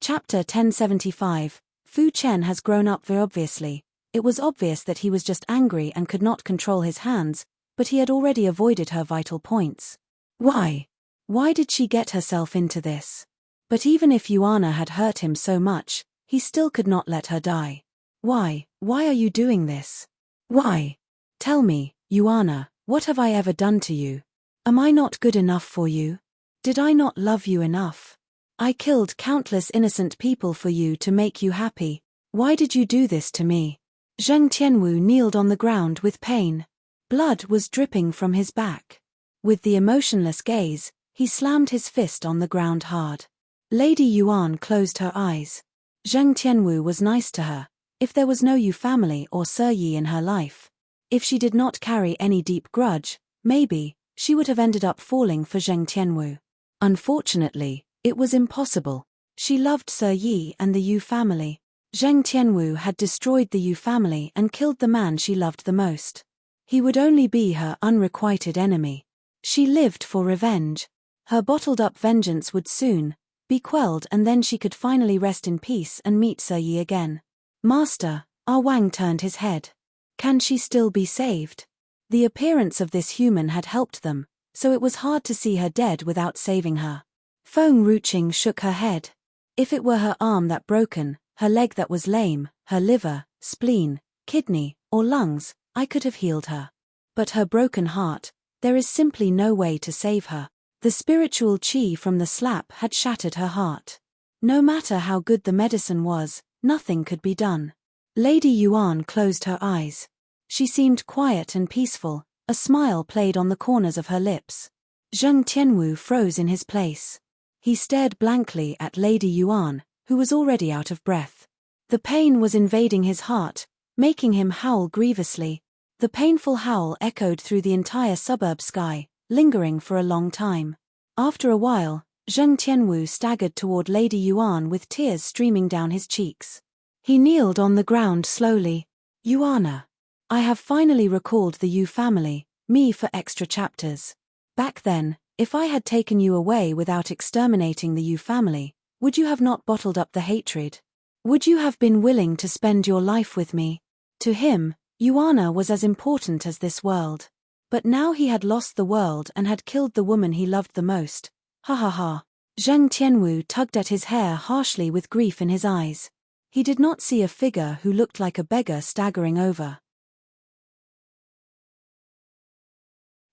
Speaker 1: Chapter 1075. Fu Chen has grown up. Obviously, it was obvious that he was just angry and could not control his hands, but he had already avoided her vital points. Why? Why did she get herself into this? But even if Yuana had hurt him so much, he still could not let her die. Why are you doing this? Why? Tell me, Yuana, what have I ever done to you? Am I not good enough for you? Did I not love you enough? I killed countless innocent people for you to make you happy. Why did you do this to me? Zheng Qianwu kneeled on the ground with pain. Blood was dripping from his back. With the emotionless gaze, he slammed his fist on the ground hard. Lady Yuan closed her eyes. Zheng Qianwu was nice to her. If there was no Yu family or Sir Yi in her life, if she did not carry any deep grudge, maybe she would have ended up falling for Zheng Qianwu. Unfortunately, it was impossible. She loved Sir Yi and the Yu family. Zheng Tianwu had destroyed the Yu family and killed the man she loved the most. He would only be her unrequited enemy. She lived for revenge. Her bottled-up vengeance would soon be quelled, and then she could finally rest in peace and meet Sir Yi again. Master, Ah Wang turned his head. Can she still be saved? The appearance of this human had helped them, so it was hard to see her dead without saving her. Feng Ruqing shook her head. If it were her arm that broken, her leg that was lame, her liver, spleen, kidney, or lungs, I could have healed her. But her broken heart, there is simply no way to save her. The spiritual qi from the slap had shattered her heart. No matter how good the medicine was, nothing could be done. Lady Yuan closed her eyes. She seemed quiet and peaceful, a smile played on the corners of her lips. Zheng Tianwu froze in his place. He stared blankly at Lady Yuan, who was already out of breath. The pain was invading his heart, making him howl grievously. The painful howl echoed through the entire suburb sky, lingering for a long time. After a while, Zheng Tianwu staggered toward Lady Yuan with tears streaming down his cheeks. He kneeled on the ground slowly. Yuana, I have finally recalled the Yu family, me for extra chapters. Back then, if I had taken you away without exterminating the Yu family, would you have not bottled up the hatred? Would you have been willing to spend your life with me? To him, Yuana was as important as this world. But now he had lost the world and had killed the woman he loved the most. Ha ha ha. Zheng Tianwu tugged at his hair harshly with grief in his eyes. He did not see a figure who looked like a beggar staggering over.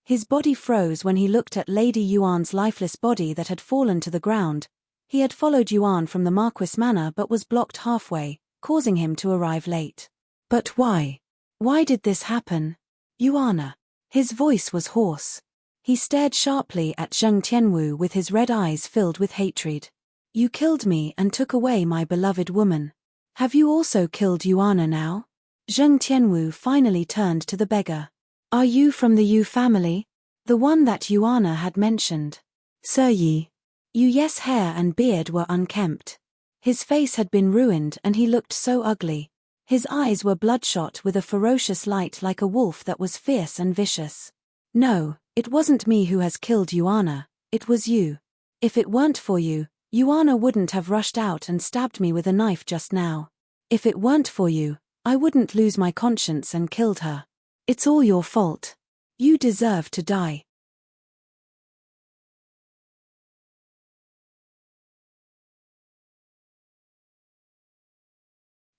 Speaker 1: His body froze when he looked at Lady Yuan's lifeless body that had fallen to the ground. He had followed Yuan from the Marquis Manor but was blocked halfway, causing him to arrive late. But why? Why did this happen? Yuana. His voice was hoarse. He stared sharply at Zheng Tianwu with his red eyes filled with hatred. You killed me and took away my beloved woman. Have you also killed Yuana now? Zheng Tianwu finally turned to the beggar. Are you from the Yu family? The one that Yuana had mentioned. Sir Yi. Yu's hair and beard were unkempt. His face had been ruined and he looked so ugly. His eyes were bloodshot with a ferocious light like a wolf that was fierce and vicious. No, it wasn't me who has killed Yuana, it was you. If it weren't for you, Yuana wouldn't have rushed out and stabbed me with a knife just now. If it weren't for you, I wouldn't lose my conscience and killed her. It's all your fault. You deserve to die.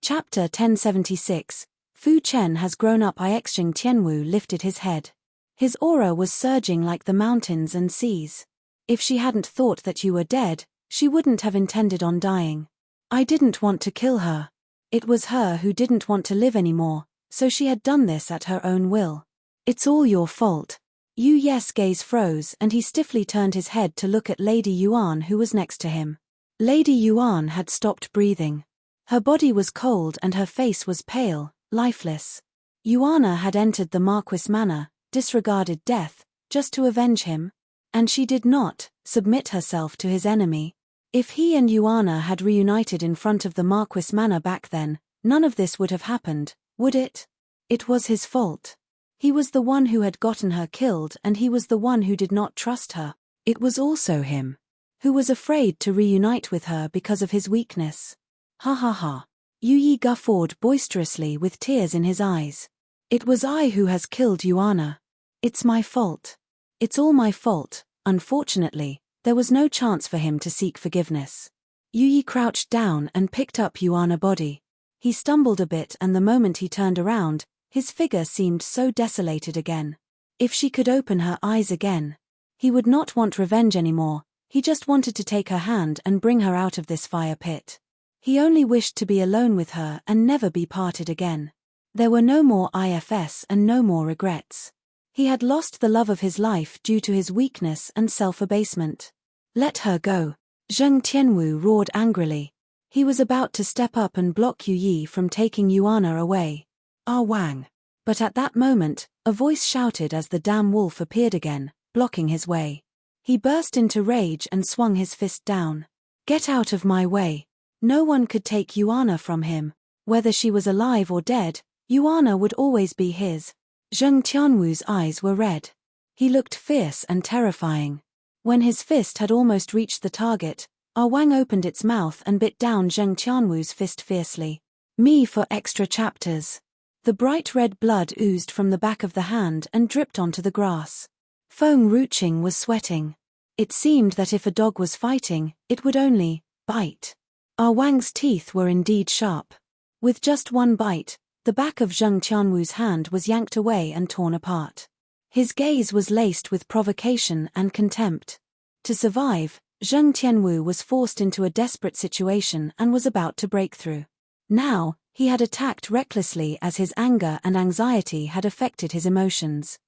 Speaker 1: Chapter 1076. Fu Chen has grown up. Zheng Tianwu lifted his head. His aura was surging like the mountains and seas. If she hadn't thought that you were dead, she wouldn't have intended on dying. I didn't want to kill her. It was her who didn't want to live anymore, so she had done this at her own will. It's all your fault. Yu's gaze froze and he stiffly turned his head to look at Lady Yuan who was next to him. Lady Yuan had stopped breathing. Her body was cold and her face was pale, lifeless. Yuana had entered the Marquis Manor, disregarded death, just to avenge him. And she did not submit herself to his enemy. If he and Yuana had reunited in front of the Marquis Manor back then, none of this would have happened, would it? It was his fault. He was the one who had gotten her killed and he was the one who did not trust her. It was also him who was afraid to reunite with her because of his weakness. Ha ha ha. Yu guffawed boisterously with tears in his eyes. It was I who has killed Yuana. It's my fault. It's all my fault. Unfortunately, there was no chance for him to seek forgiveness. Yu crouched down and picked up Yuana's body. He stumbled a bit and the moment he turned around, his figure seemed so desolated again. If she could open her eyes again. He would not want revenge anymore, he just wanted to take her hand and bring her out of this fire pit. He only wished to be alone with her and never be parted again. There were no more ifs and no more regrets. He had lost the love of his life due to his weakness and self-abasement. Let her go. Zheng Tianwu roared angrily. He was about to step up and block Yu from taking Yuana away. Ah Wang. But at that moment, a voice shouted as the damn wolf appeared again, blocking his way. He burst into rage and swung his fist down. Get out of my way. No one could take Yuana from him. Whether she was alive or dead, Yuana would always be his. Zheng Tianwu's eyes were red. He looked fierce and terrifying. When his fist had almost reached the target, Wang opened its mouth and bit down Zheng Tianwu's fist fiercely. Me for extra chapters. The bright red blood oozed from the back of the hand and dripped onto the grass. Feng Ruqing was sweating. It seemed that if a dog was fighting, it would only bite. Wang's teeth were indeed sharp. With just one bite, the back of Zheng Tianwu's hand was yanked away and torn apart. His gaze was laced with provocation and contempt. To survive, Zheng Tianwu was forced into a desperate situation and was about to break through. Now, he had attacked recklessly as his anger and anxiety had affected his emotions.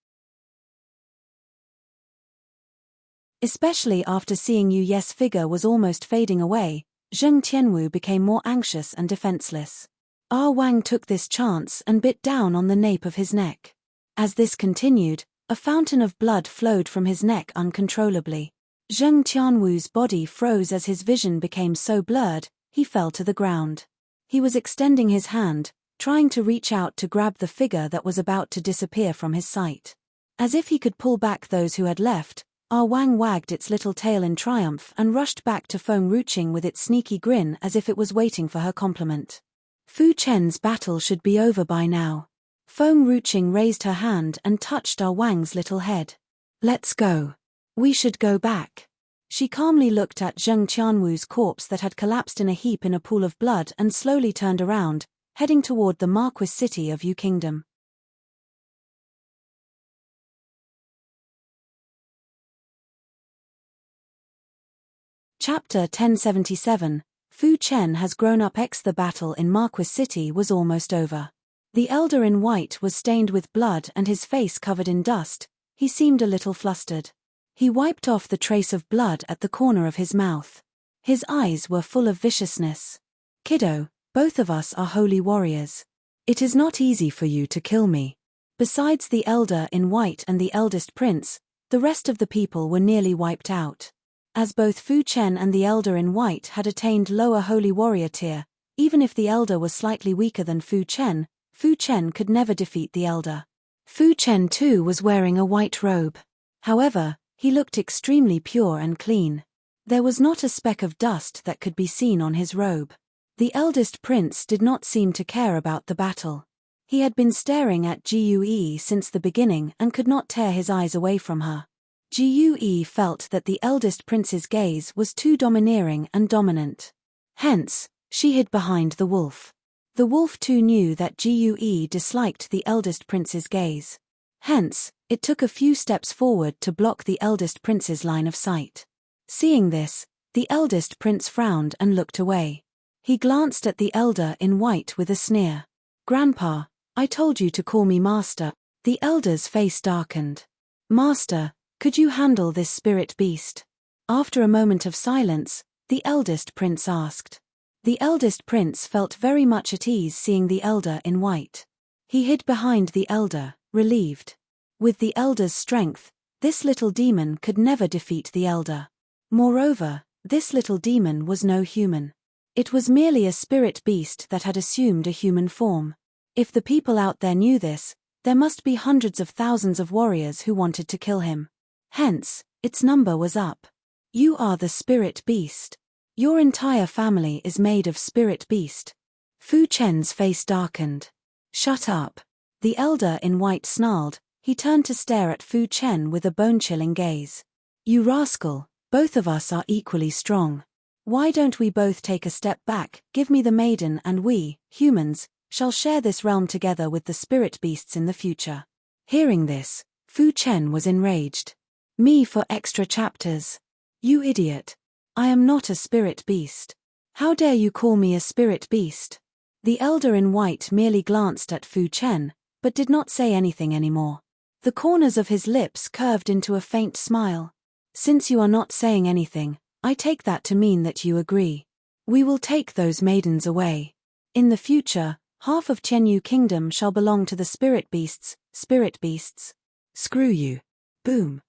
Speaker 1: Especially after seeing Yu Ye's figure was almost fading away, Zheng Tianwu became more anxious and defenseless. Wang took this chance and bit down on the nape of his neck. As this continued, a fountain of blood flowed from his neck uncontrollably. Zheng Tianwu's body froze as his vision became so blurred, he fell to the ground. He was extending his hand, trying to reach out to grab the figure that was about to disappear from his sight. As if he could pull back those who had left, Wang wagged its little tail in triumph and rushed back to Feng Ruqing with its sneaky grin as if it was waiting for her compliment. Fu Chen's battle should be over by now. Feng Ruqing raised her hand and touched Wang's little head. Let's go. We should go back. She calmly looked at Zheng Tianwu's corpse that had collapsed in a heap in a pool of blood and slowly turned around, heading toward the Marquis city of Yu Kingdom. Chapter 1077, Fu Chen has grown up. The battle in Marquis City was almost over. The elder in white was stained with blood and his face covered in dust. He seemed a little flustered. He wiped off the trace of blood at the corner of his mouth. His eyes were full of viciousness. Kiddo, both of us are holy warriors. It is not easy for you to kill me. Besides the elder in white and the eldest prince, the rest of the people were nearly wiped out. As both Fu Chen and the elder in white had attained lower holy warrior tier, even if the elder was slightly weaker than Fu Chen could never defeat the elder. Fu Chen too was wearing a white robe. However, he looked extremely pure and clean. There was not a speck of dust that could be seen on his robe. The eldest prince did not seem to care about the battle. He had been staring at Gue since the beginning and could not tear his eyes away from her. Gue felt that the eldest prince's gaze was too domineering and dominant. Hence, she hid behind the wolf. The wolf too knew that Gue disliked the eldest prince's gaze. Hence, it took a few steps forward to block the eldest prince's line of sight. Seeing this, the eldest prince frowned and looked away. He glanced at the elder in white with a sneer. "Grandpa, I told you to call me master." The elder's face darkened. "Master, could you handle this spirit beast?" After a moment of silence, the eldest prince asked. The eldest prince felt very much at ease seeing the elder in white. He hid behind the elder, relieved. With the elder's strength, this little demon could never defeat the elder. Moreover, this little demon was no human. It was merely a spirit beast that had assumed a human form. If the people out there knew this, there must be hundreds of thousands of warriors who wanted to kill him. Hence, its number was up. You are the spirit beast. Your entire family is made of spirit beast. Fu Chen's face darkened. Shut up. The elder in white snarled. He turned to stare at Fu Chen with a bone-chilling gaze. You rascal, both of us are equally strong. Why don't we both take a step back, give me the maiden and we, humans, shall share this realm together with the spirit beasts in the future. Hearing this, Fu Chen was enraged. Me for extra chapters. You idiot. I am not a spirit beast. How dare you call me a spirit beast? The elder in white merely glanced at Fu Chen, but did not say anything anymore. The corners of his lips curved into a faint smile. Since you are not saying anything, I take that to mean that you agree. We will take those maidens away. In the future, half of Qianyu Kingdom shall belong to the spirit beasts. Screw you. Boom.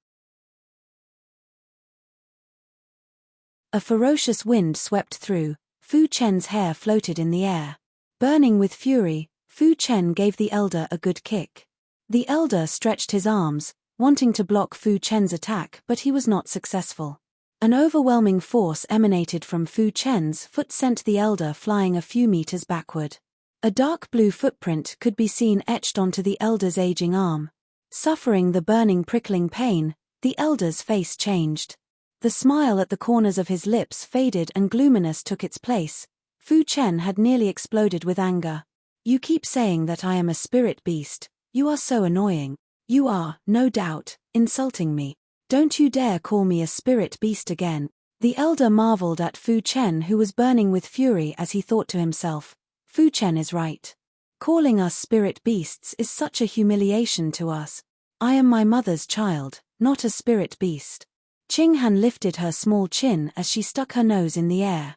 Speaker 1: A ferocious wind swept through. Fu Chen's hair floated in the air. Burning with fury, Fu Chen gave the elder a good kick. The elder stretched his arms, wanting to block Fu Chen's attack, but he was not successful. An overwhelming force emanated from Fu Chen's foot, sent the elder flying a few meters backward. A dark blue footprint could be seen etched onto the elder's aging arm. Suffering the burning, prickling pain, the elder's face changed. The smile at the corners of his lips faded and gloominess took its place. Fu Chen had nearly exploded with anger. "You keep saying that I am a spirit beast. You are so annoying. You are, no doubt, insulting me. Don't you dare call me a spirit beast again." The elder marveled at Fu Chen, who was burning with fury as he thought to himself, "Fu Chen is right. Calling us spirit beasts is such a humiliation to us. I am my mother's child, not a spirit beast." Qing Han lifted her small chin as she stuck her nose in the air.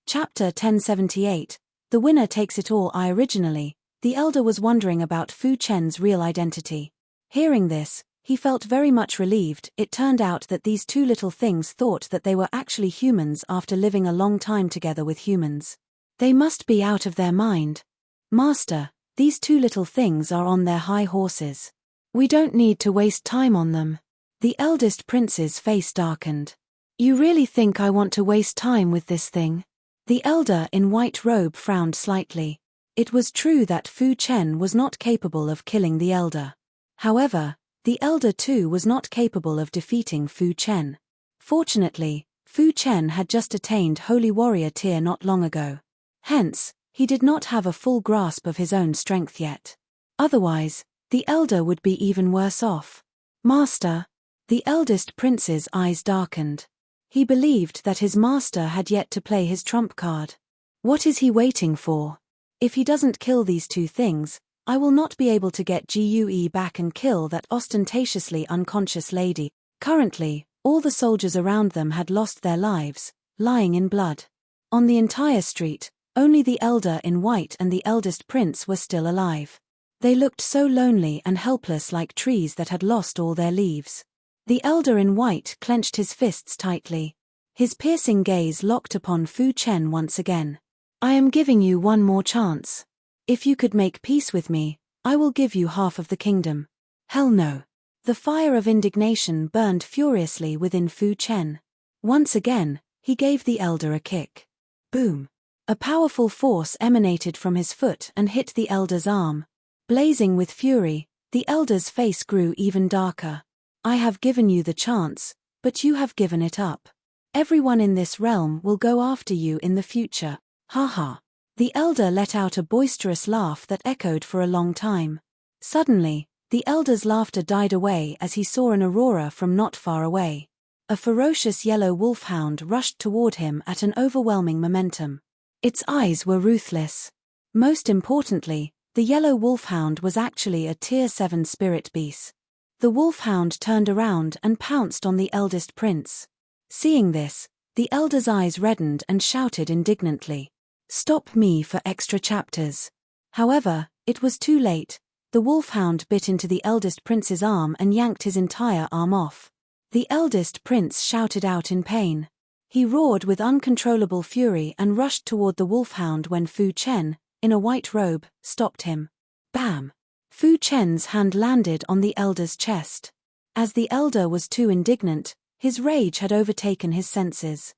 Speaker 1: Chapter 1078. The winner takes it all. Originally, the elder was wondering about Fu Chen's real identity. Hearing this, he felt very much relieved. It turned out that these two little things thought that they were actually humans after living a long time together with humans. They must be out of their mind. "Master, these two little things are on their high horses. We don't need to waste time on them." The eldest prince's face darkened. "You really think I want to waste time with this thing?" The elder in white robe frowned slightly. It was true that Fu Chen was not capable of killing the elder. However, the elder too was not capable of defeating Fu Chen. Fortunately, Fu Chen had just attained Holy Warrior tier not long ago. Hence, he did not have a full grasp of his own strength yet. Otherwise, the elder would be even worse off. "Master." The eldest prince's eyes darkened. He believed that his master had yet to play his trump card. What is he waiting for? If he doesn't kill these two things, I will not be able to get Gue back and kill that ostentatiously unconscious lady. Currently, all the soldiers around them had lost their lives, lying in blood. On the entire street, only the elder in white and the eldest prince were still alive. They looked so lonely and helpless, like trees that had lost all their leaves. The elder in white clenched his fists tightly. His piercing gaze locked upon Fu Chen once again. "I am giving you one more chance. If you could make peace with me, I will give you half of the kingdom." "Hell no." The fire of indignation burned furiously within Fu Chen. Once again, he gave the elder a kick. Boom. A powerful force emanated from his foot and hit the elder's arm. Blazing with fury, the elder's face grew even darker. "I have given you the chance, but you have given it up. Everyone in this realm will go after you in the future. Ha ha." The elder let out a boisterous laugh that echoed for a long time. Suddenly, the elder's laughter died away as he saw an aurora from not far away. A ferocious yellow wolfhound rushed toward him at an overwhelming momentum. Its eyes were ruthless. Most importantly, the yellow wolfhound was actually a tier 7 spirit beast. The wolfhound turned around and pounced on the eldest prince. Seeing this, the elder's eyes reddened and shouted indignantly, "Stop me for extra chapters." However, it was too late. The wolfhound bit into the eldest prince's arm and yanked his entire arm off. The eldest prince shouted out in pain. He roared with uncontrollable fury and rushed toward the wolfhound when Fu Chen, in a white robe, stopped him. Bam! Fu Chen's hand landed on the elder's chest. As the elder was too indignant, his rage had overtaken his senses.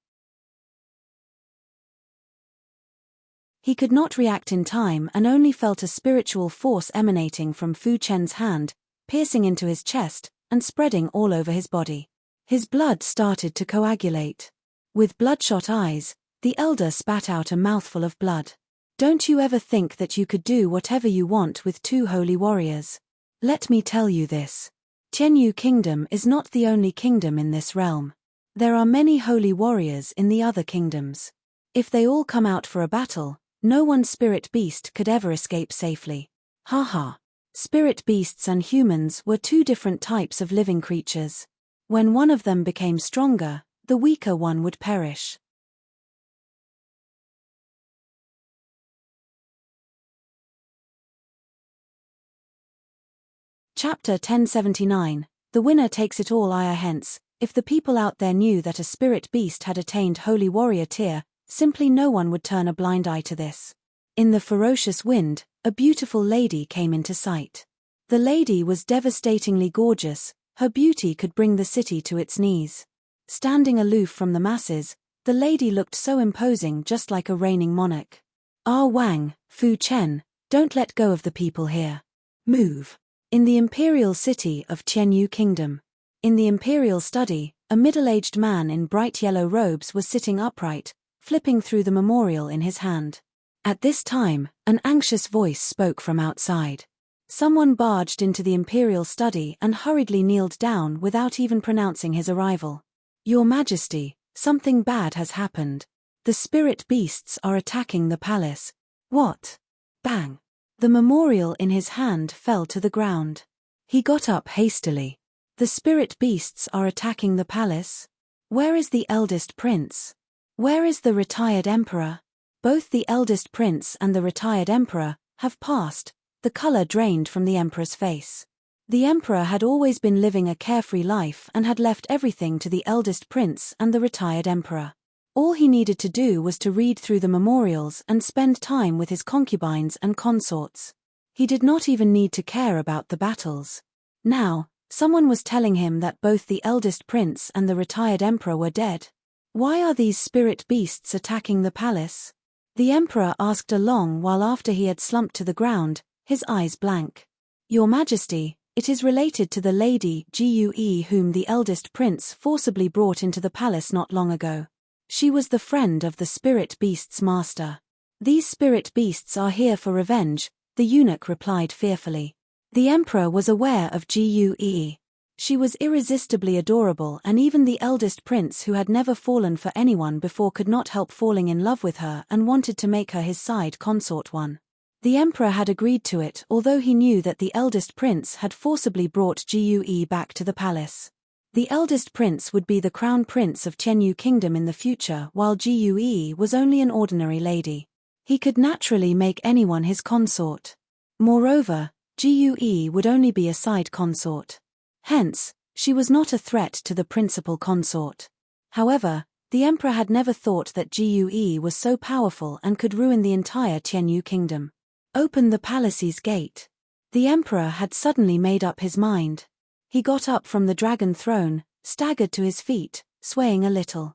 Speaker 1: He could not react in time and only felt a spiritual force emanating from Fu Chen's hand, piercing into his chest and spreading all over his body. His blood started to coagulate. With bloodshot eyes, the elder spat out a mouthful of blood. "Don't you ever think that you could do whatever you want with two holy warriors? Let me tell you this. Tianyu Kingdom is not the only kingdom in this realm. There are many holy warriors in the other kingdoms. If they all come out for a battle, no one spirit beast could ever escape safely." Haha. Spirit beasts and humans were two different types of living creatures. When one of them became stronger, the weaker one would perish. Chapter 1079, The winner takes it all. Hence, if the people out there knew that a spirit beast had attained holy warrior tier, simply no one would turn a blind eye to this. In the ferocious wind, a beautiful lady came into sight. The lady was devastatingly gorgeous, her beauty could bring the city to its knees. Standing aloof from the masses, the lady looked so imposing, just like a reigning monarch. Ah Wang, Fu Chen, don't let go of the people here. Move. In the imperial city of Qianyu Kingdom. In the imperial study, a middle-aged man in bright yellow robes was sitting upright, flipping through the memorial in his hand. At this time, an anxious voice spoke from outside. Someone barged into the imperial study and hurriedly kneeled down without even pronouncing his arrival. Your Majesty, something bad has happened. The spirit beasts are attacking the palace. What? Bang! The memorial in his hand fell to the ground. He got up hastily. The spirit beasts are attacking the palace? Where is the eldest prince? Where is the retired emperor? Both the eldest prince and the retired emperor have passed, the color drained from the emperor's face. The emperor had always been living a carefree life and had left everything to the eldest prince and the retired emperor. All he needed to do was to read through the memorials and spend time with his concubines and consorts. He did not even need to care about the battles. Now, someone was telling him that both the eldest prince and the retired emperor were dead. Why are these spirit beasts attacking the palace? The emperor asked a long while after he had slumped to the ground, his eyes blank. Your Majesty, it is related to the lady Gue whom the eldest prince forcibly brought into the palace not long ago. She was the friend of the spirit beast's master. These spirit beasts are here for revenge, the eunuch replied fearfully. The emperor was aware of Gue. She was irresistibly adorable, and even the eldest prince, who had never fallen for anyone before, could not help falling in love with her and wanted to make her his side consort one. The emperor had agreed to it, although he knew that the eldest prince had forcibly brought Gue back to the palace. The eldest prince would be the crown prince of Qianyu Kingdom in the future, while Gue was only an ordinary lady. He could naturally make anyone his consort. Moreover, Gue would only be a side consort. Hence, she was not a threat to the principal consort. However, the emperor had never thought that Gue was so powerful and could ruin the entire Qianyu Kingdom. Open the palace's gate. The emperor had suddenly made up his mind. He got up from the dragon throne, staggered to his feet, swaying a little.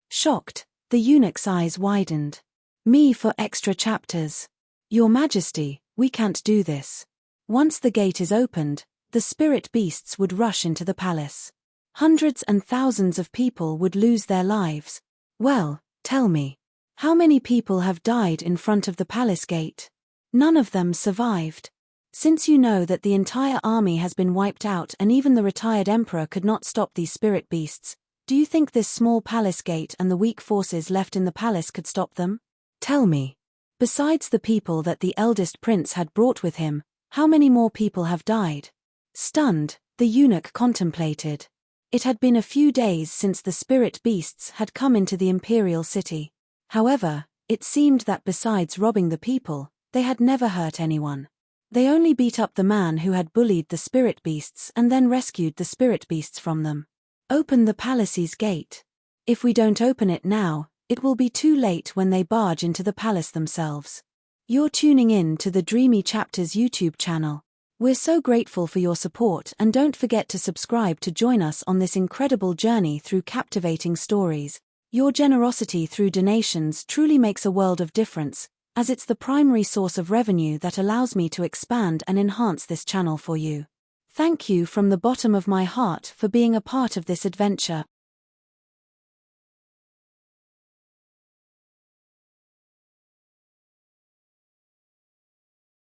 Speaker 1: Shocked, the eunuch's eyes widened. Me for extra chapters. Your Majesty, we can't do this. Once the gate is opened, the spirit beasts would rush into the palace. Hundreds and thousands of people would lose their lives. Well, tell me, how many people have died in front of the palace gate? None of them survived. Since you know that the entire army has been wiped out and even the retired emperor could not stop these spirit beasts, do you think this small palace gate and the weak forces left in the palace could stop them? Tell me. Besides the people that the eldest prince had brought with him, how many more people have died? Stunned, the eunuch contemplated. It had been a few days since the spirit beasts had come into the imperial city. However, it seemed that besides robbing the people, they had never hurt anyone. They only beat up the man who had bullied the spirit beasts and then rescued the spirit beasts from them. Open the palace's gate. If we don't open it now, it will be too late when they barge into the palace themselves. You're tuning in to the Dreamy Chapters YouTube channel. We're so grateful for your support, and don't forget to subscribe to join us on this incredible journey through captivating stories. Your generosity through donations truly makes a world of difference, as it's the primary source of revenue that allows me to expand and enhance this channel for you. Thank you from the bottom of my heart for being a part of this adventure.